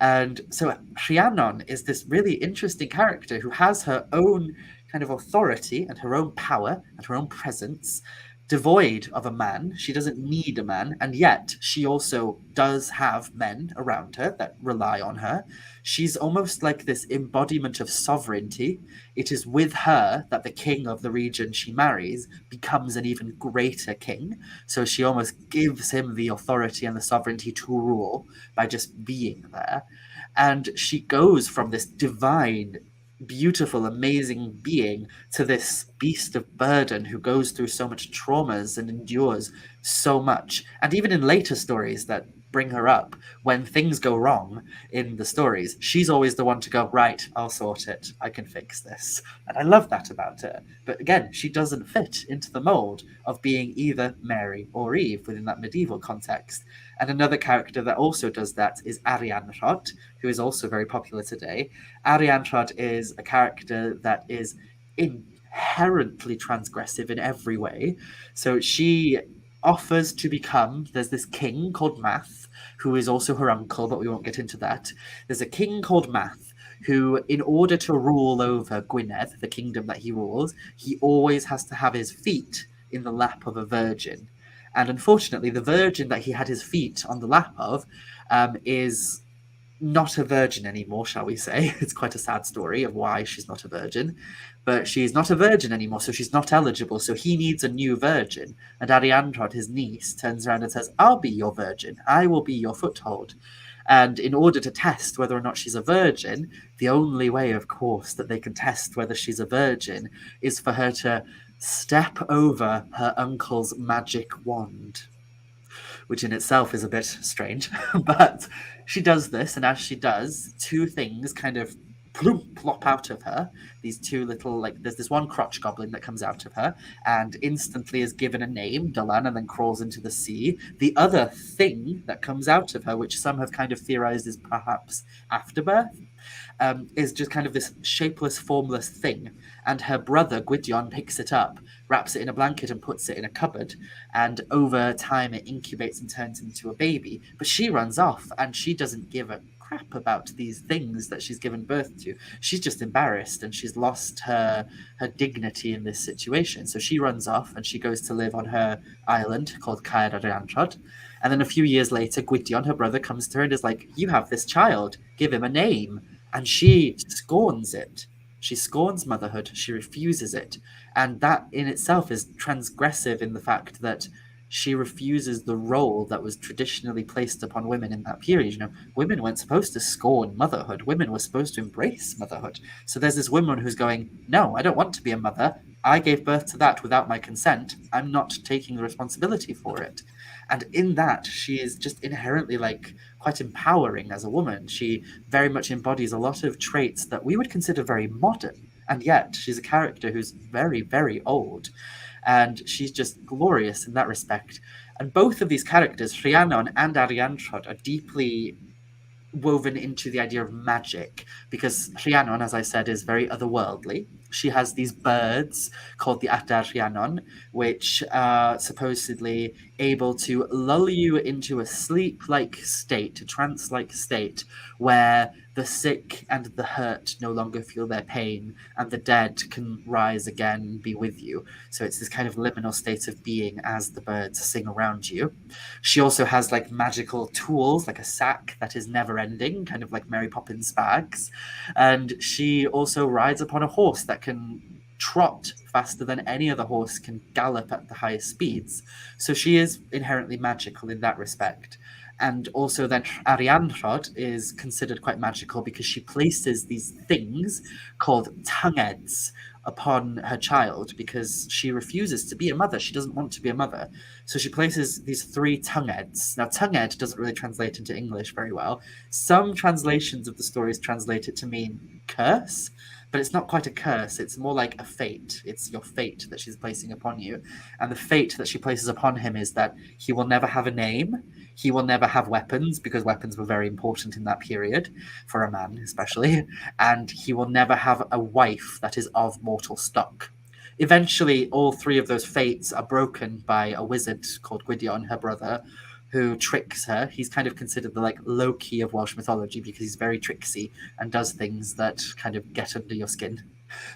And so Rhiannon is this really interesting character who has her own kind of authority and her own power and her own presence, devoid of a man. She doesn't need a man, and yet she also does have men around her that rely on her. She's almost like this embodiment of sovereignty. It is with her that the king of the region she marries becomes an even greater king. So she almost gives him the authority and the sovereignty to rule by just being there. And she goes from this divine, beautiful, amazing being to this beast of burden who goes through so much traumas and endures so much. And even in later stories that bring her up, when things go wrong in the stories, she's always the one to go, right, I'll sort it, I can fix this. And I love that about her. But again, she doesn't fit into the mold of being either Mary or Eve within that medieval context. And another character that also does that is Arianrhod, who is also very popular today. Arianrhod is a character that is inherently transgressive in every way. So she offers to become, there's this king called Math, who is also her uncle, but we won't get into that. There's a king called Math who, in order to rule over Gwynedd, the kingdom that he rules, he always has to have his feet in the lap of a virgin. And unfortunately, the virgin that he had his feet on the lap of is not a virgin anymore, shall we say. It's quite a sad story of why she's not a virgin. But she's not a virgin anymore, so she's not eligible. So he needs a new virgin. And Arianrhod, his niece, turns around and says, I'll be your virgin. I will be your foothold. And in order to test whether or not she's a virgin, the only way, of course, that they can test whether she's a virgin is for her to step over her uncle's magic wand, which in itself is a bit strange. But she does this, and as she does, two things kind of plop out of her. These two little, like, there's this one crotch goblin that comes out of her and instantly is given a name, Dylan, and then crawls into the sea. The other thing that comes out of her, which some have kind of theorized is perhaps afterbirth, is just kind of this shapeless, formless thing. And her brother, Gwydion, picks it up, wraps it in a blanket and puts it in a cupboard. And over time, it incubates and turns into a baby. But she runs off and she doesn't give a crap about these things that she's given birth to. She's just embarrassed and she's lost her dignity in this situation. So she runs off and she goes to live on her island called Caer Arianrhod. And then a few years later, Gwydion, her brother, comes to her and is like, "You have this child, give him a name." And she scorns it. She scorns motherhood. She refuses it. And that in itself is transgressive in the fact that she refuses the role that was traditionally placed upon women in that period. You know, women weren't supposed to scorn motherhood. Women were supposed to embrace motherhood. So there's this woman who's going, "No, I don't want to be a mother. I gave birth to that without my consent. I'm not taking the responsibility for it." And in that, she is just inherently like quite empowering as a woman. She very much embodies a lot of traits that we would consider very modern. And yet she's a character who's very, very old. And she's just glorious in that respect. And both of these characters, Rhiannon and Arianrhod, are deeply woven into the idea of magic because Rhiannon, as I said, is very otherworldly. She has these birds called the Adar Rhiannon, which are supposedly able to lull you into a sleep-like state, a trance-like state, where the sick and the hurt no longer feel their pain, and the dead can rise again and be with you. So it's this kind of liminal state of being as the birds sing around you. She also has like magical tools, like a sack that is never ending, kind of like Mary Poppins bags. And she also rides upon a horse that can trot faster than any other horse can gallop at the highest speeds. So she is inherently magical in that respect. And also then Arianrhod is considered quite magical because she places these things called tongueheads upon her child because she refuses to be a mother. She doesn't want to be a mother. So she places these 3 tongueheads. Now, tonguehead doesn't really translate into English very well. Some translations of the stories translate it to mean curse, but it's not quite a curse. It's more like a fate. It's your fate that she's placing upon you. And the fate that she places upon him is that he will never have a name. He will never have weapons because weapons were very important in that period, for a man especially. And he will never have a wife that is of mortal stock. Eventually, all 3 of those fates are broken by a wizard called Gwydion, her brother, who tricks her. He's kind of considered the like Loki of Welsh mythology because he's very tricksy and does things that kind of get under your skin.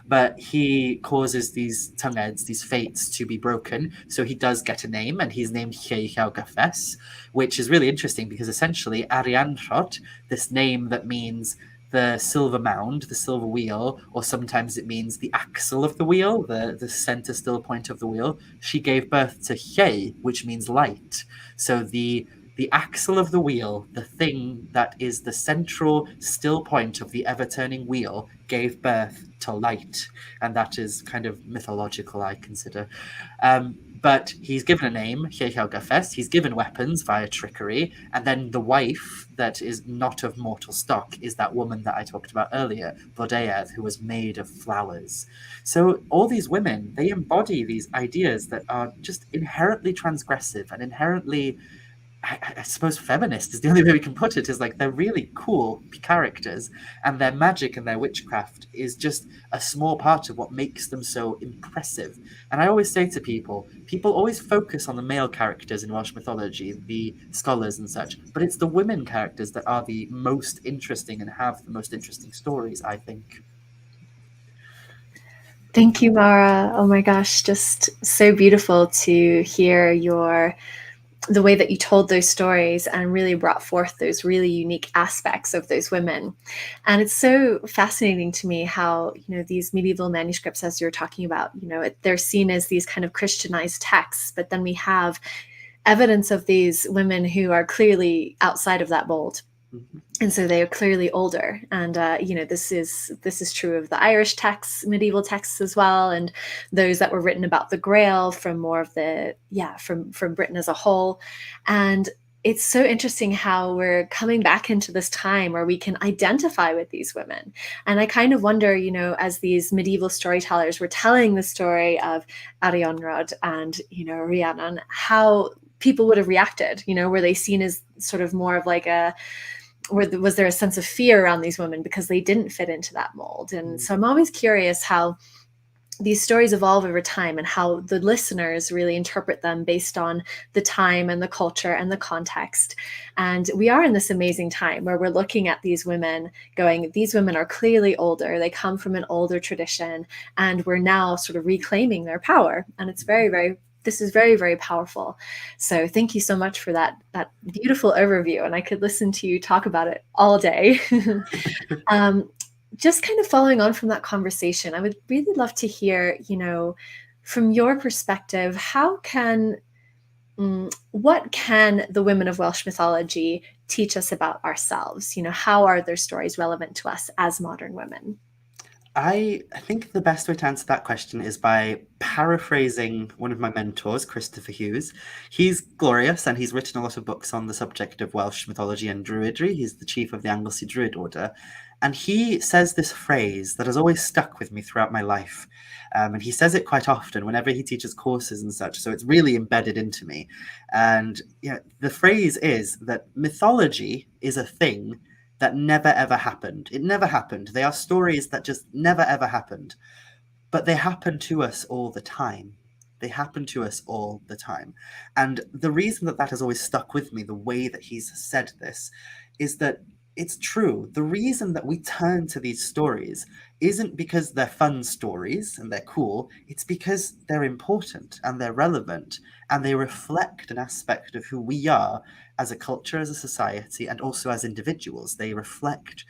But he causes these tongueheads, these fates, to be broken. So he does get a name, and he's named Lleu, which is really interesting because essentially Arianrhod, this name that means the silver mound, the silver wheel, or sometimes it means the axle of the wheel, the center still point of the wheel. She gave birth to Lleu, which means light. So the axle of the wheel, the thing that is the central still point of the ever-turning wheel, gave birth to light. And that is kind of mythological, I consider. But he's given a name, Lleu, he's given weapons via trickery, and then the wife that is not of mortal stock is that woman that I talked about earlier, Blodeuedd, who was made of flowers. So all these women, they embody these ideas that are just inherently transgressive and inherently, I suppose feminist is the only way we can put it, is like they're really cool characters, and their magic and their witchcraft is just a small part of what makes them so impressive. And I always say to people always focus on the male characters in Welsh mythology, the scholars and such, but it's the women characters that are the most interesting and have the most interesting stories, I think. Thank you, Mhara. Oh my gosh, just so beautiful to hear the way that you told those stories and really brought forth those really unique aspects of those women. And it's so fascinating to me how, these medieval manuscripts, as you're talking about, they're seen as these kind of Christianized texts, but then we have evidence of these women who are clearly outside of that mold. Mm-hmm. And so they are clearly older, and this is true of the Irish texts, medieval texts as well, and those that were written about the Grail from more of from Britain as a whole. And it's so interesting how we're coming back into this time where we can identify with these women. And I kind of wonder, as these medieval storytellers were telling the story of Arianrhod and Rhiannon, how people would have reacted. Were they seen as sort of more of like a was there a sense of fear around these women because they didn't fit into that mold? And so I'm always curious how these stories evolve over time and how the listeners really interpret them based on the time and the culture and the context. And we are in this amazing time where we're looking at these women going, these women are clearly older, they come from an older tradition, and we're now sort of reclaiming their power. And it's this is very, very powerful. So thank you so much for that beautiful overview. And I could listen to you talk about it all day. Just kind of following on from that conversation, I would really love to hear, from your perspective, what can the women of Welsh mythology teach us about ourselves? How are their stories relevant to us as modern women? I think the best way to answer that question is by paraphrasing one of my mentors, Christopher Hughes. He's glorious and he's written a lot of books on the subject of Welsh mythology and Druidry. He's the chief of the Anglesey Druid Order. And he says this phrase that has always stuck with me throughout my life. And he says it quite often whenever he teaches courses and such. So it's really embedded into me. And the phrase is that mythology is a thing that never ever happened. It never happened. They are stories that just never ever happened. But they happen to us all the time. They happen to us all the time. And the reason that has always stuck with me, the way that he's said this, is that it's true. The reason that we turn to these stories isn't because they're fun stories and they're cool. It's because they're important and they're relevant and they reflect an aspect of who we are as a culture, as a society, and also as individuals. They reflect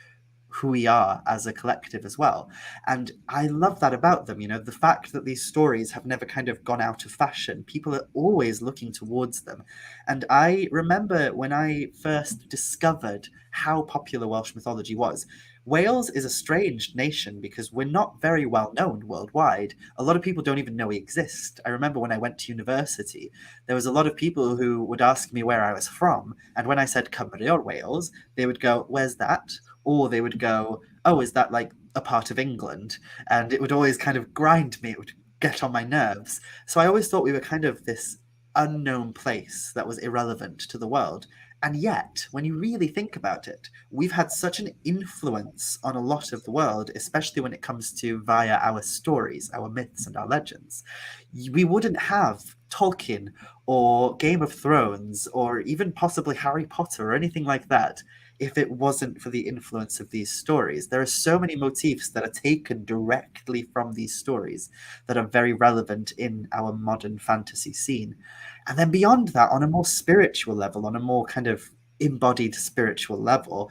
who we are as a collective as well. And I love that about them, the fact that these stories have never kind of gone out of fashion. People are always looking towards them. And I remember when I first discovered how popular Welsh mythology was. Wales is a strange nation because we're not very well known worldwide. A lot of people don't even know we exist. I remember when I went to university, there was a lot of people who would ask me where I was from. And when I said Cymru or Wales, they would go, "Where's that?" Or they would go, "Oh, is that like a part of England?" And it would always kind of grind me. It would get on my nerves. So I always thought we were kind of this unknown place that was irrelevant to the world. And yet, when you really think about it, we've had such an influence on a lot of the world, especially when it comes to via our stories, our myths, and our legends. We wouldn't have Tolkien or Game of Thrones or even possibly Harry Potter or anything like that if it wasn't for the influence of these stories. There are so many motifs that are taken directly from these stories that are very relevant in our modern fantasy scene. And then beyond that, on a more spiritual level, on a more kind of embodied spiritual level,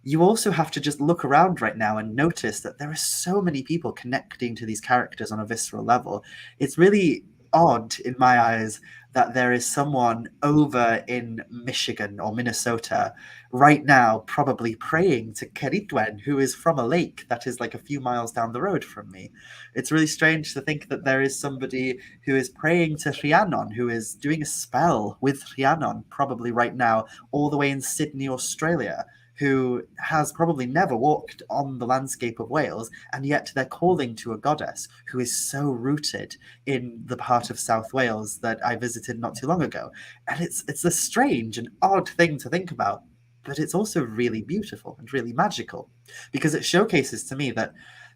you also have to just look around right now and notice that there are so many people connecting to these characters on a visceral level. It's really odd in my eyes that there is someone over in Michigan or Minnesota right now probably praying to Ceridwen, who is from a lake that is like a few miles down the road from me. It's really strange to think that there is somebody who is praying to Rhiannon, who is doing a spell with Rhiannon probably right now, all the way in Sydney, Australia, who has probably never walked on the landscape of Wales, and yet they're calling to a goddess who is so rooted in the part of South Wales that I visited not too long ago. And it's a strange and odd thing to think about, but it's also really beautiful and really magical because it showcases to me that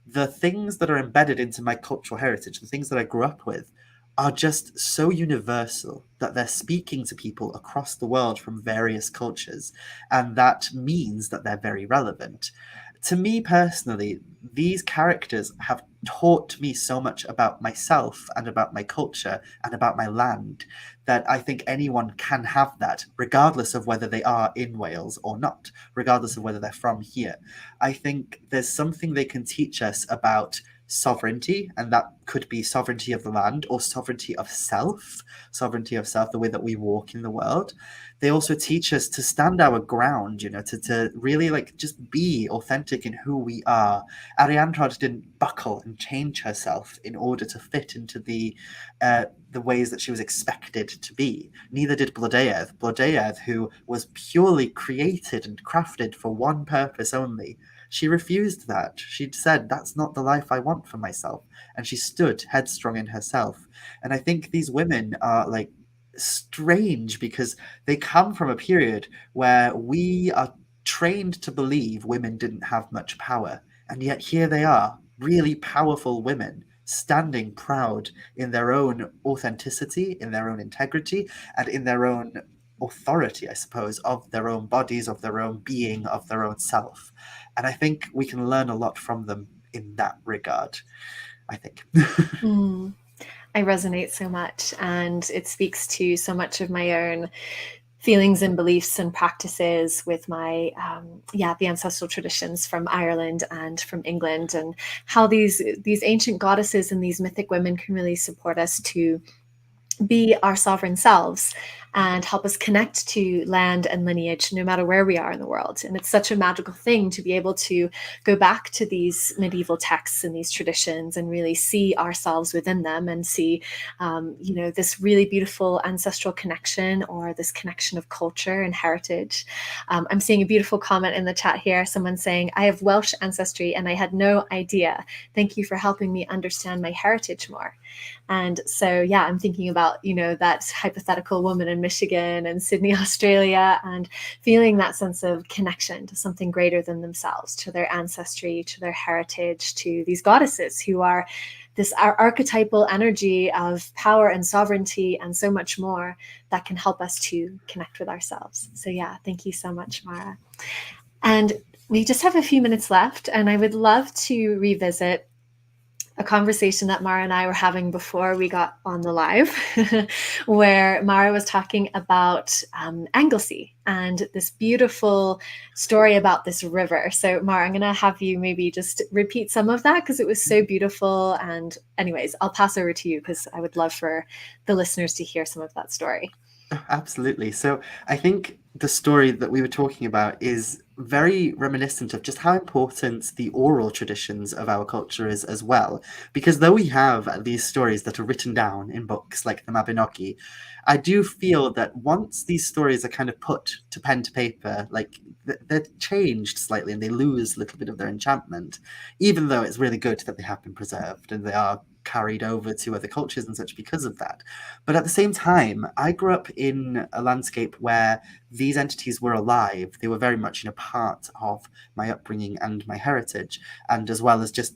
the things that are embedded into my cultural heritage, the things that I grew up with, are just so universal that they're speaking to people across the world from various cultures. And that means that they're very relevant. To me personally, these characters have taught me so much about myself and about my culture and about my land that I think anyone can have that, regardless of whether they are in Wales or not, regardless of whether they're from here. I think there's something they can teach us about sovereignty, and that could be sovereignty of the land or sovereignty of self, the way that we walk in the world. They also teach us to stand our ground, to really like just be authentic in who we are. Arianrhod didn't buckle and change herself in order to fit into the ways that she was expected to be. Neither did Blodeuedd. Blodeuedd, who was purely created and crafted for one purpose only, she refused that. She said, "That's not the life I want for myself." And she stood headstrong in herself. And I think these women are like strange because they come from a period where we are trained to believe women didn't have much power. And yet here they are, really powerful women, standing proud in their own authenticity, in their own integrity, and in their own authority, I suppose, of their own bodies, of their own being, of their own self. And I think we can learn a lot from them in that regard, I think. Mm. I resonate so much, and it speaks to so much of my own feelings and beliefs and practices with my the ancestral traditions from Ireland and from England, and how these ancient goddesses and these mythic women can really support us to be our sovereign selves and help us connect to land and lineage no matter where we are in the world. And it's such a magical thing to be able to go back to these medieval texts and these traditions and really see ourselves within them and see this really beautiful ancestral connection, or this connection of culture and heritage. I'm seeing a beautiful comment in the chat here, someone saying, I have Welsh ancestry and I had no idea. Thank you for helping me understand my heritage more. And so, yeah, I'm thinking about, that hypothetical woman in Michigan and Sydney, Australia, and feeling that sense of connection to something greater than themselves, to their ancestry, to their heritage, to these goddesses who are this archetypal energy of power and sovereignty and so much more that can help us to connect with ourselves. So, yeah, thank you so much, Mhara. And we just have a few minutes left, and I would love to revisit a conversation that Mhara and I were having before we got on the live, where Mhara was talking about Anglesey and this beautiful story about this river. So, Mhara, I'm going to have you maybe just repeat some of that because it was so beautiful. And anyways, I'll pass over to you because I would love for the listeners to hear some of that story. Absolutely. So I think the story that we were talking about is very reminiscent of just how important the oral traditions of our culture is as well. Because though we have these stories that are written down in books like the Mabinogi, I do feel that once these stories are kind of put to pen to paper, like they're changed slightly and they lose a little bit of their enchantment, even though it's really good that they have been preserved and they are carried over to other cultures and such because of that. But at the same time, I grew up in a landscape where these entities were alive. They were very much part of my upbringing and my heritage, and as well as just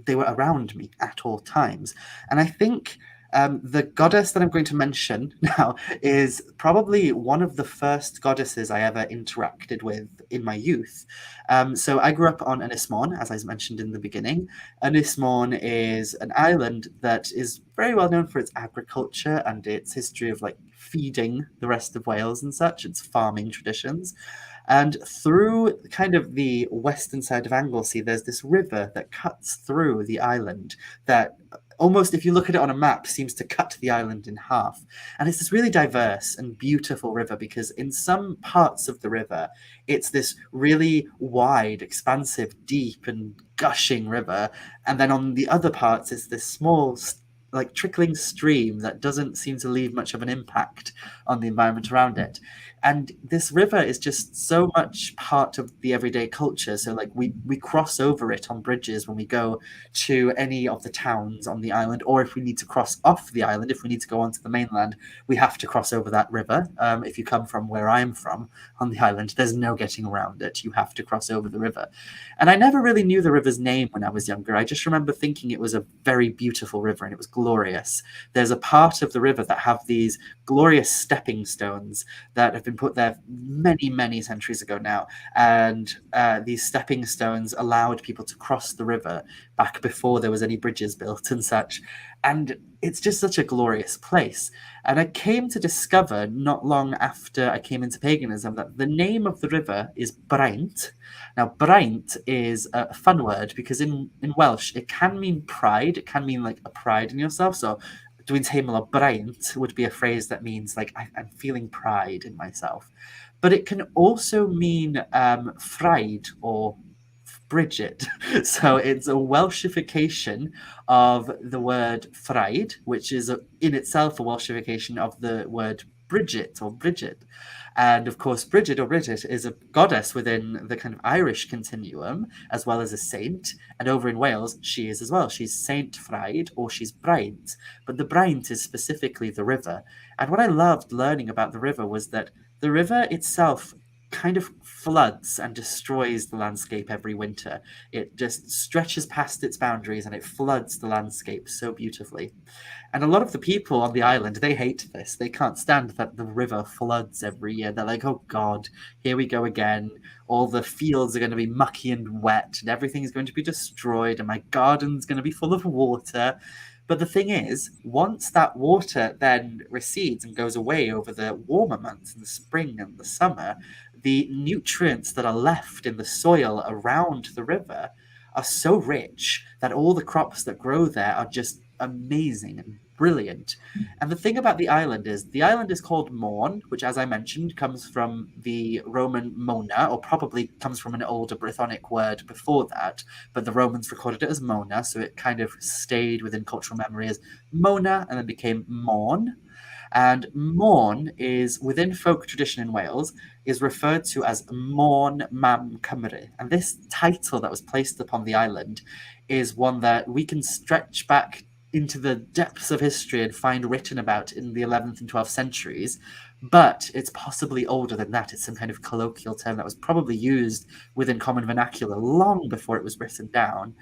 they were around me at all times. And I think the goddess that I'm going to mention now is probably one of the first goddesses I ever interacted with in my youth. So I grew up on Ynys Môn, as I mentioned in the beginning. Ynys Môn is an island that is very well known for its agriculture and its history of feeding the rest of Wales and such, its farming traditions. And through kind of the western side of Anglesey, there's this river that cuts through the island that almost, if you look at it on a map, seems to cut the island in half. And it's this really diverse and beautiful river because in some parts of the river, it's this really wide, expansive, deep, and gushing river. And then on the other parts, it's this small, trickling stream that doesn't seem to leave much of an impact on the environment around it. And this river is just so much part of the everyday culture. So we cross over it on bridges when we go to any of the towns on the island, or if we need to cross off the island, if we need to go onto the mainland, we have to cross over that river. If you come from where I'm from on the island, there's no getting around it. You have to cross over the river. And I never really knew the river's name when I was younger. I just remember thinking it was a very beautiful river and it was glorious. There's a part of the river that have these glorious stepping stones that have been put there many, many centuries ago now. And these stepping stones allowed people to cross the river back before there was any bridges built and such. And it's just such a glorious place. And I came to discover not long after I came into paganism that the name of the river is Braint. Now, Braint is a fun word because in Welsh, it can mean pride. It can mean like a pride in yourself. So dwi'n teimlo braint would be a phrase that means I'm feeling pride in myself. But it can also mean ffraid or Bridget. So it's a Welshification of the word ffraid, which is in itself a Welshification of the word Bridget or Bridget. And of course, Bridget or Bridget is a goddess within the kind of Irish continuum, as well as a saint. And over in Wales, she is as well. She's Saint Ffraid or she's Braint. But the Braint is specifically the river. And what I loved learning about the river was that the river itself kind of floods and destroys the landscape every winter. It just stretches past its boundaries and it floods the landscape so beautifully. And a lot of the people on the island, they hate this. They can't stand that the river floods every year. They're like, oh God, here we go again. All the fields are going to be mucky and wet, and everything is going to be destroyed, and my garden's going to be full of water. But the thing is, once that water then recedes and goes away over the warmer months in the spring and the summer, the nutrients that are left in the soil around the river are so rich that all the crops that grow there are just amazing and brilliant. And the thing about the island is called Morn, which, as I mentioned, comes from the Roman Mona, or probably comes from an older Brythonic word before that, but the Romans recorded it as Mona, so it kind of stayed within cultural memory as Mona and then became Morn. And Morn is, within folk tradition in Wales, is referred to as Morn Mam Cymru. And this title that was placed upon the island is one that we can stretch back into the depths of history and find written about in the 11th and 12th centuries. But it's possibly older than that. It's some kind of colloquial term that was probably used within common vernacular long before it was written down.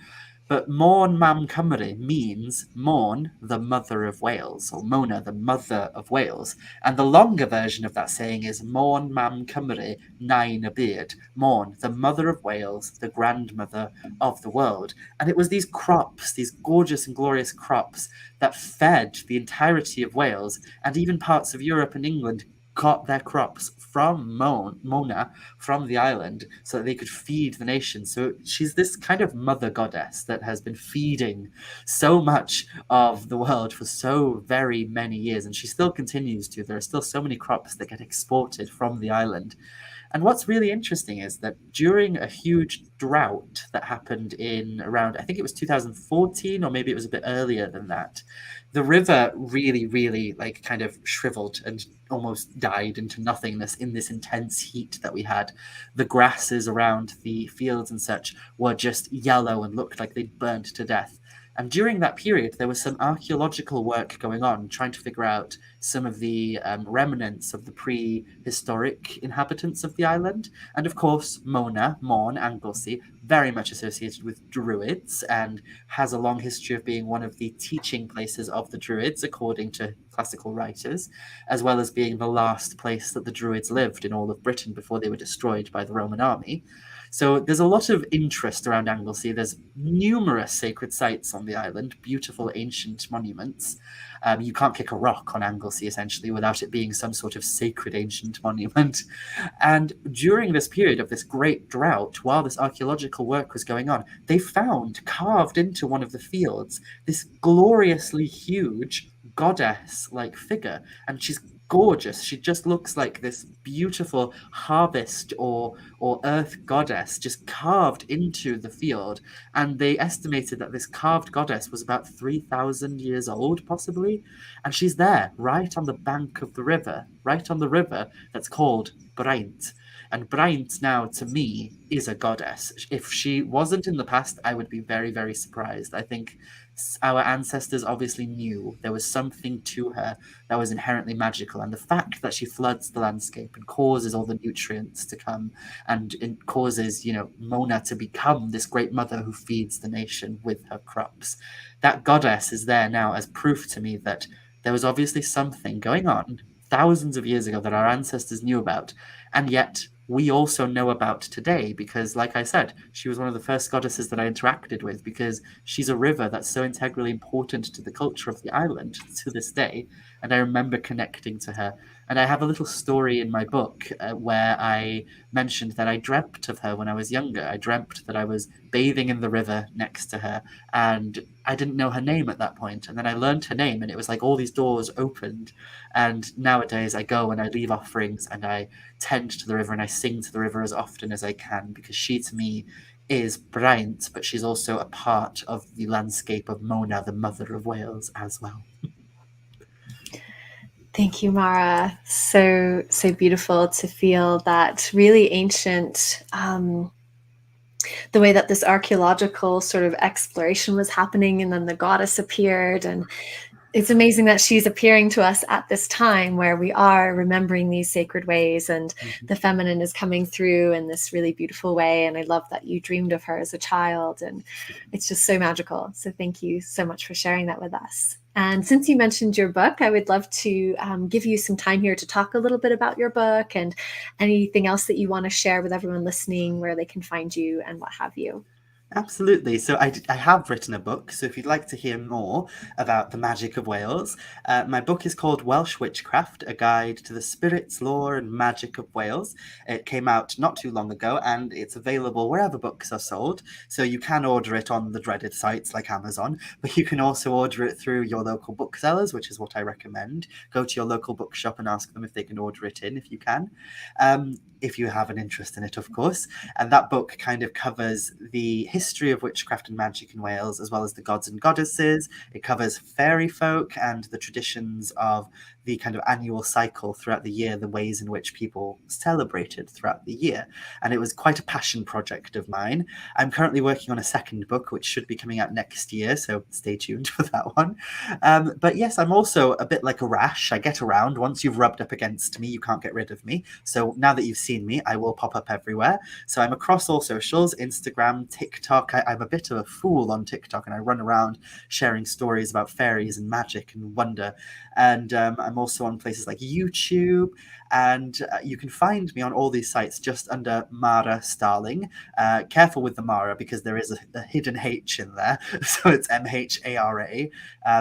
But Morn Mam Cymru means Morn, the mother of Wales, or Mona, the mother of Wales. And the longer version of that saying is Morn Mam Cymru, Nain y Byd. Morn, the mother of Wales, the grandmother of the world. And it was these crops, these gorgeous and glorious crops, that fed the entirety of Wales and even parts of Europe and England got their crops from Mona, from the island, so that they could feed the nation. So she's this kind of mother goddess that has been feeding so much of the world for so very many years, and she still continues to. There are still so many crops that get exported from the island. And what's really interesting is that during a huge drought that happened in around, I think it was 2014, or maybe it was a bit earlier than that, the river really, really like kind of shriveled and almost died into nothingness in this intense heat that we had. The grasses around the fields and such were just yellow and looked like they'd burnt to death. And during that period, there was some archaeological work going on, trying to figure out some of the remnants of the prehistoric inhabitants of the island. And of course, Mona, Morn, Anglesey, very much associated with Druids and has a long history of being one of the teaching places of the Druids, according to classical writers, as well as being the last place that the Druids lived in all of Britain before they were destroyed by the Roman army. So there's a lot of interest around Anglesey. There's numerous sacred sites on the island, beautiful ancient monuments. You can't kick a rock on Anglesey, essentially, without it being some sort of sacred ancient monument. And during this period of this great drought, while this archaeological work was going on, they found carved into one of the fields this gloriously huge goddess-like figure. And she's gorgeous. She just looks like this beautiful harvest or earth goddess just carved into the field. And they estimated that this carved goddess was about 3,000 years old, possibly. And she's there, right on the bank of the river, right on the river that's called Brynt. And Brynt now, to me, is a goddess. If she wasn't in the past, I would be very, very surprised. I think our ancestors obviously knew there was something to her that was inherently magical. And the fact that she floods the landscape and causes all the nutrients to come and it causes, Mona to become this great mother who feeds the nation with her crops. That goddess is there now as proof to me that there was obviously something going on thousands of years ago that our ancestors knew about, and yet we also know about today because, like I said, she was one of the first goddesses that I interacted with because she's a river that's so integrally important to the culture of the island to this day. And I remember connecting to her. And I have a little story in my book where I mentioned that I dreamt of her when I was younger. I dreamt that I was bathing in the river next to her, and I didn't know her name at that point. And then I learned her name, and it was like all these doors opened. And nowadays I go and I leave offerings and I tend to the river and I sing to the river as often as I can because she to me is Bryant, but she's also a part of the landscape of Mona, the mother of Wales, as well. Thank you, Mhara. So beautiful to feel that really ancient, the way that this archaeological sort of exploration was happening, and then the goddess appeared, and It's amazing that she's appearing to us at this time where we are remembering these sacred ways, and Mhm. the feminine is coming through in this really beautiful way. And I love that you dreamed of her as a child, and it's just so magical. So thank you so much for sharing that with us. And since you mentioned your book, I would love to give you some time here to talk a little bit about your book and anything else that you want to share with everyone listening, where they can find you and what have you. Absolutely. So I have written a book. So if you'd like to hear more about the magic of Wales, my book is called Welsh Witchcraft, a guide to the spirits, lore, and magic of Wales. It came out not too long ago, and it's available wherever books are sold. So you can order it on the dreaded sites like Amazon, but you can also order it through your local booksellers, which is what I recommend. Go to your local bookshop and ask them if they can order it in if you can. If you have an interest in it, of course. And that book kind of covers the history of witchcraft and magic in Wales, as well as the gods and goddesses. It covers fairy folk and the traditions of the kind of annual cycle throughout the year, the ways in which people celebrated throughout the year. And it was quite a passion project of mine. I'm currently working on a second book, which should be coming out next year, so stay tuned for that one. But yes, I'm also a bit like a rash. I get around. Once you've rubbed up against me, you can't get rid of me. So now that you've seen me, I will pop up everywhere. So I'm across all socials, Instagram, TikTok. I'm a bit of a fool on TikTok, and I run around sharing stories about fairies and magic and wonder. And I'm also on places like YouTube, and you can find me on all these sites just under Mhara Starling. Careful with the Mhara, because there is a hidden H in there, so it's Mhara.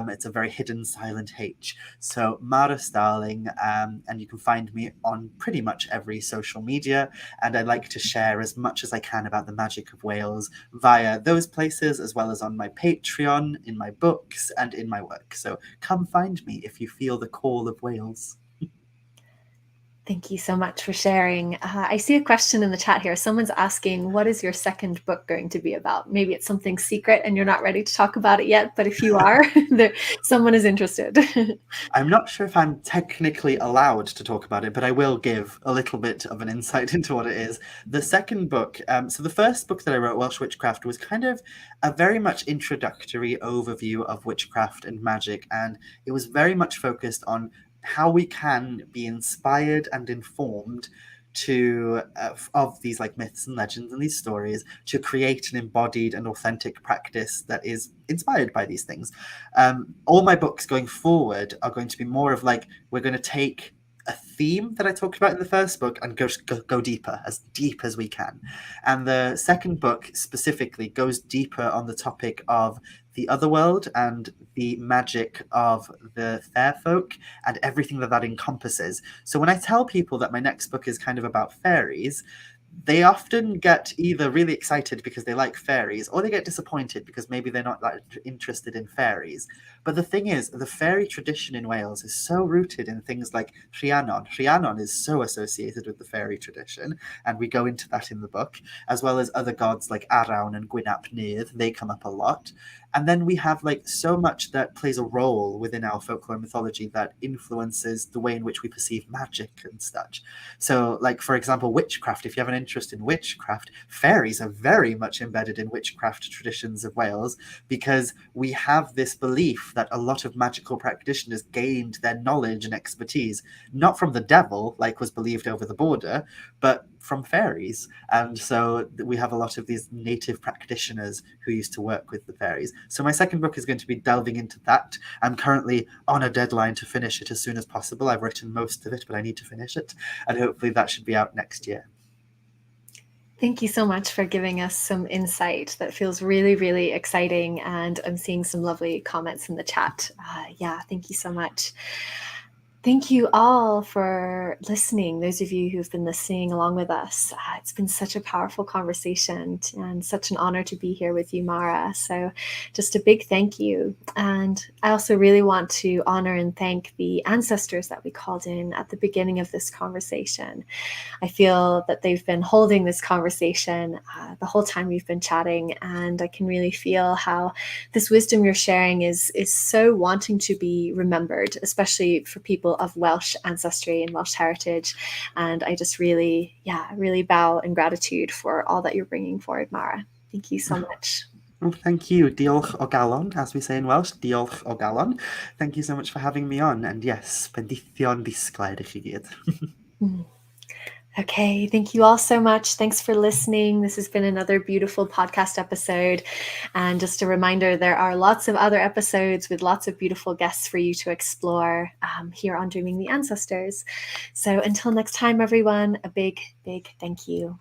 It's a very hidden silent H. So Mhara Starling, and you can find me on pretty much every social media. And I like to share as much as I can about the magic of Wales via those places, as well as on my Patreon, in my books, and in my work. So come find me if you feel the call of Wales. Thank you so much for sharing. I see a question in the chat here. Someone's asking, what is your second book going to be about? Maybe it's something secret and you're not ready to talk about it yet, but if you are, someone is interested. I'm not sure if I'm technically allowed to talk about it, but I will give a little bit of an insight into what it is. The second book, so the first book that I wrote, Welsh Witchcraft, was kind of a very much introductory overview of witchcraft and magic, and it was very much focused on how we can be inspired and informed to of these like myths and legends and these stories to create an embodied and authentic practice that is inspired by these things. All my books going forward are going to be more of like, we're going to take a theme that I talked about in the first book and go deeper as we can. And the second book specifically goes deeper on the topic of the other world and the magic of the fair folk and everything that that encompasses. So when I tell people that my next book is kind of about fairies, they often get either really excited because they like fairies, or they get disappointed because maybe they're not that interested in fairies. But the thing is, the fairy tradition in Wales is so rooted in things like Rhiannon. Rhiannon is so associated with the fairy tradition, and we go into that in the book, as well as other gods like Arawn and Gwynap Nudd. They come up a lot. And then we have like so much that plays a role within our folklore mythology that influences the way in which we perceive magic and such. So, like, for example, witchcraft, if you have an interest in witchcraft, fairies are very much embedded in witchcraft traditions of Wales, because we have this belief that a lot of magical practitioners gained their knowledge and expertise not from the devil, like was believed over the border, but from fairies. And so we have a lot of these native practitioners who used to work with the fairies. So my second book is going to be delving into that. I'm currently on a deadline to finish it as soon as possible. I've written most of it, but I need to finish it. And hopefully that should be out next year. Thank you so much for giving us some insight. That feels really, really exciting. And I'm seeing some lovely comments in the chat. Yeah, thank you so much. Thank you all for listening, those of you who've been listening along with us. It's been such a powerful conversation and such an honor to be here with you, Mhara. So just a big thank you. And I also really want to honor and thank the ancestors that we called in at the beginning of this conversation. I feel that they've been holding this conversation the whole time we've been chatting, and I can really feel how this wisdom you're sharing is so wanting to be remembered, especially for people of Welsh ancestry and Welsh heritage. And I just really bow in gratitude for all that you're bringing forward, Mhara. Thank you so much. Well, thank you. Diolch o galon, as we say in Welsh. Diolch o galon. Thank you so much for having me on. And yes, bendithion disglair i chi gyd. Okay, thank you all so much. Thanks for listening. This has been another beautiful podcast episode. And just a reminder, there are lots of other episodes with lots of beautiful guests for you to explore here on Dreaming the Ancestors. So until next time, everyone, a big, big thank you.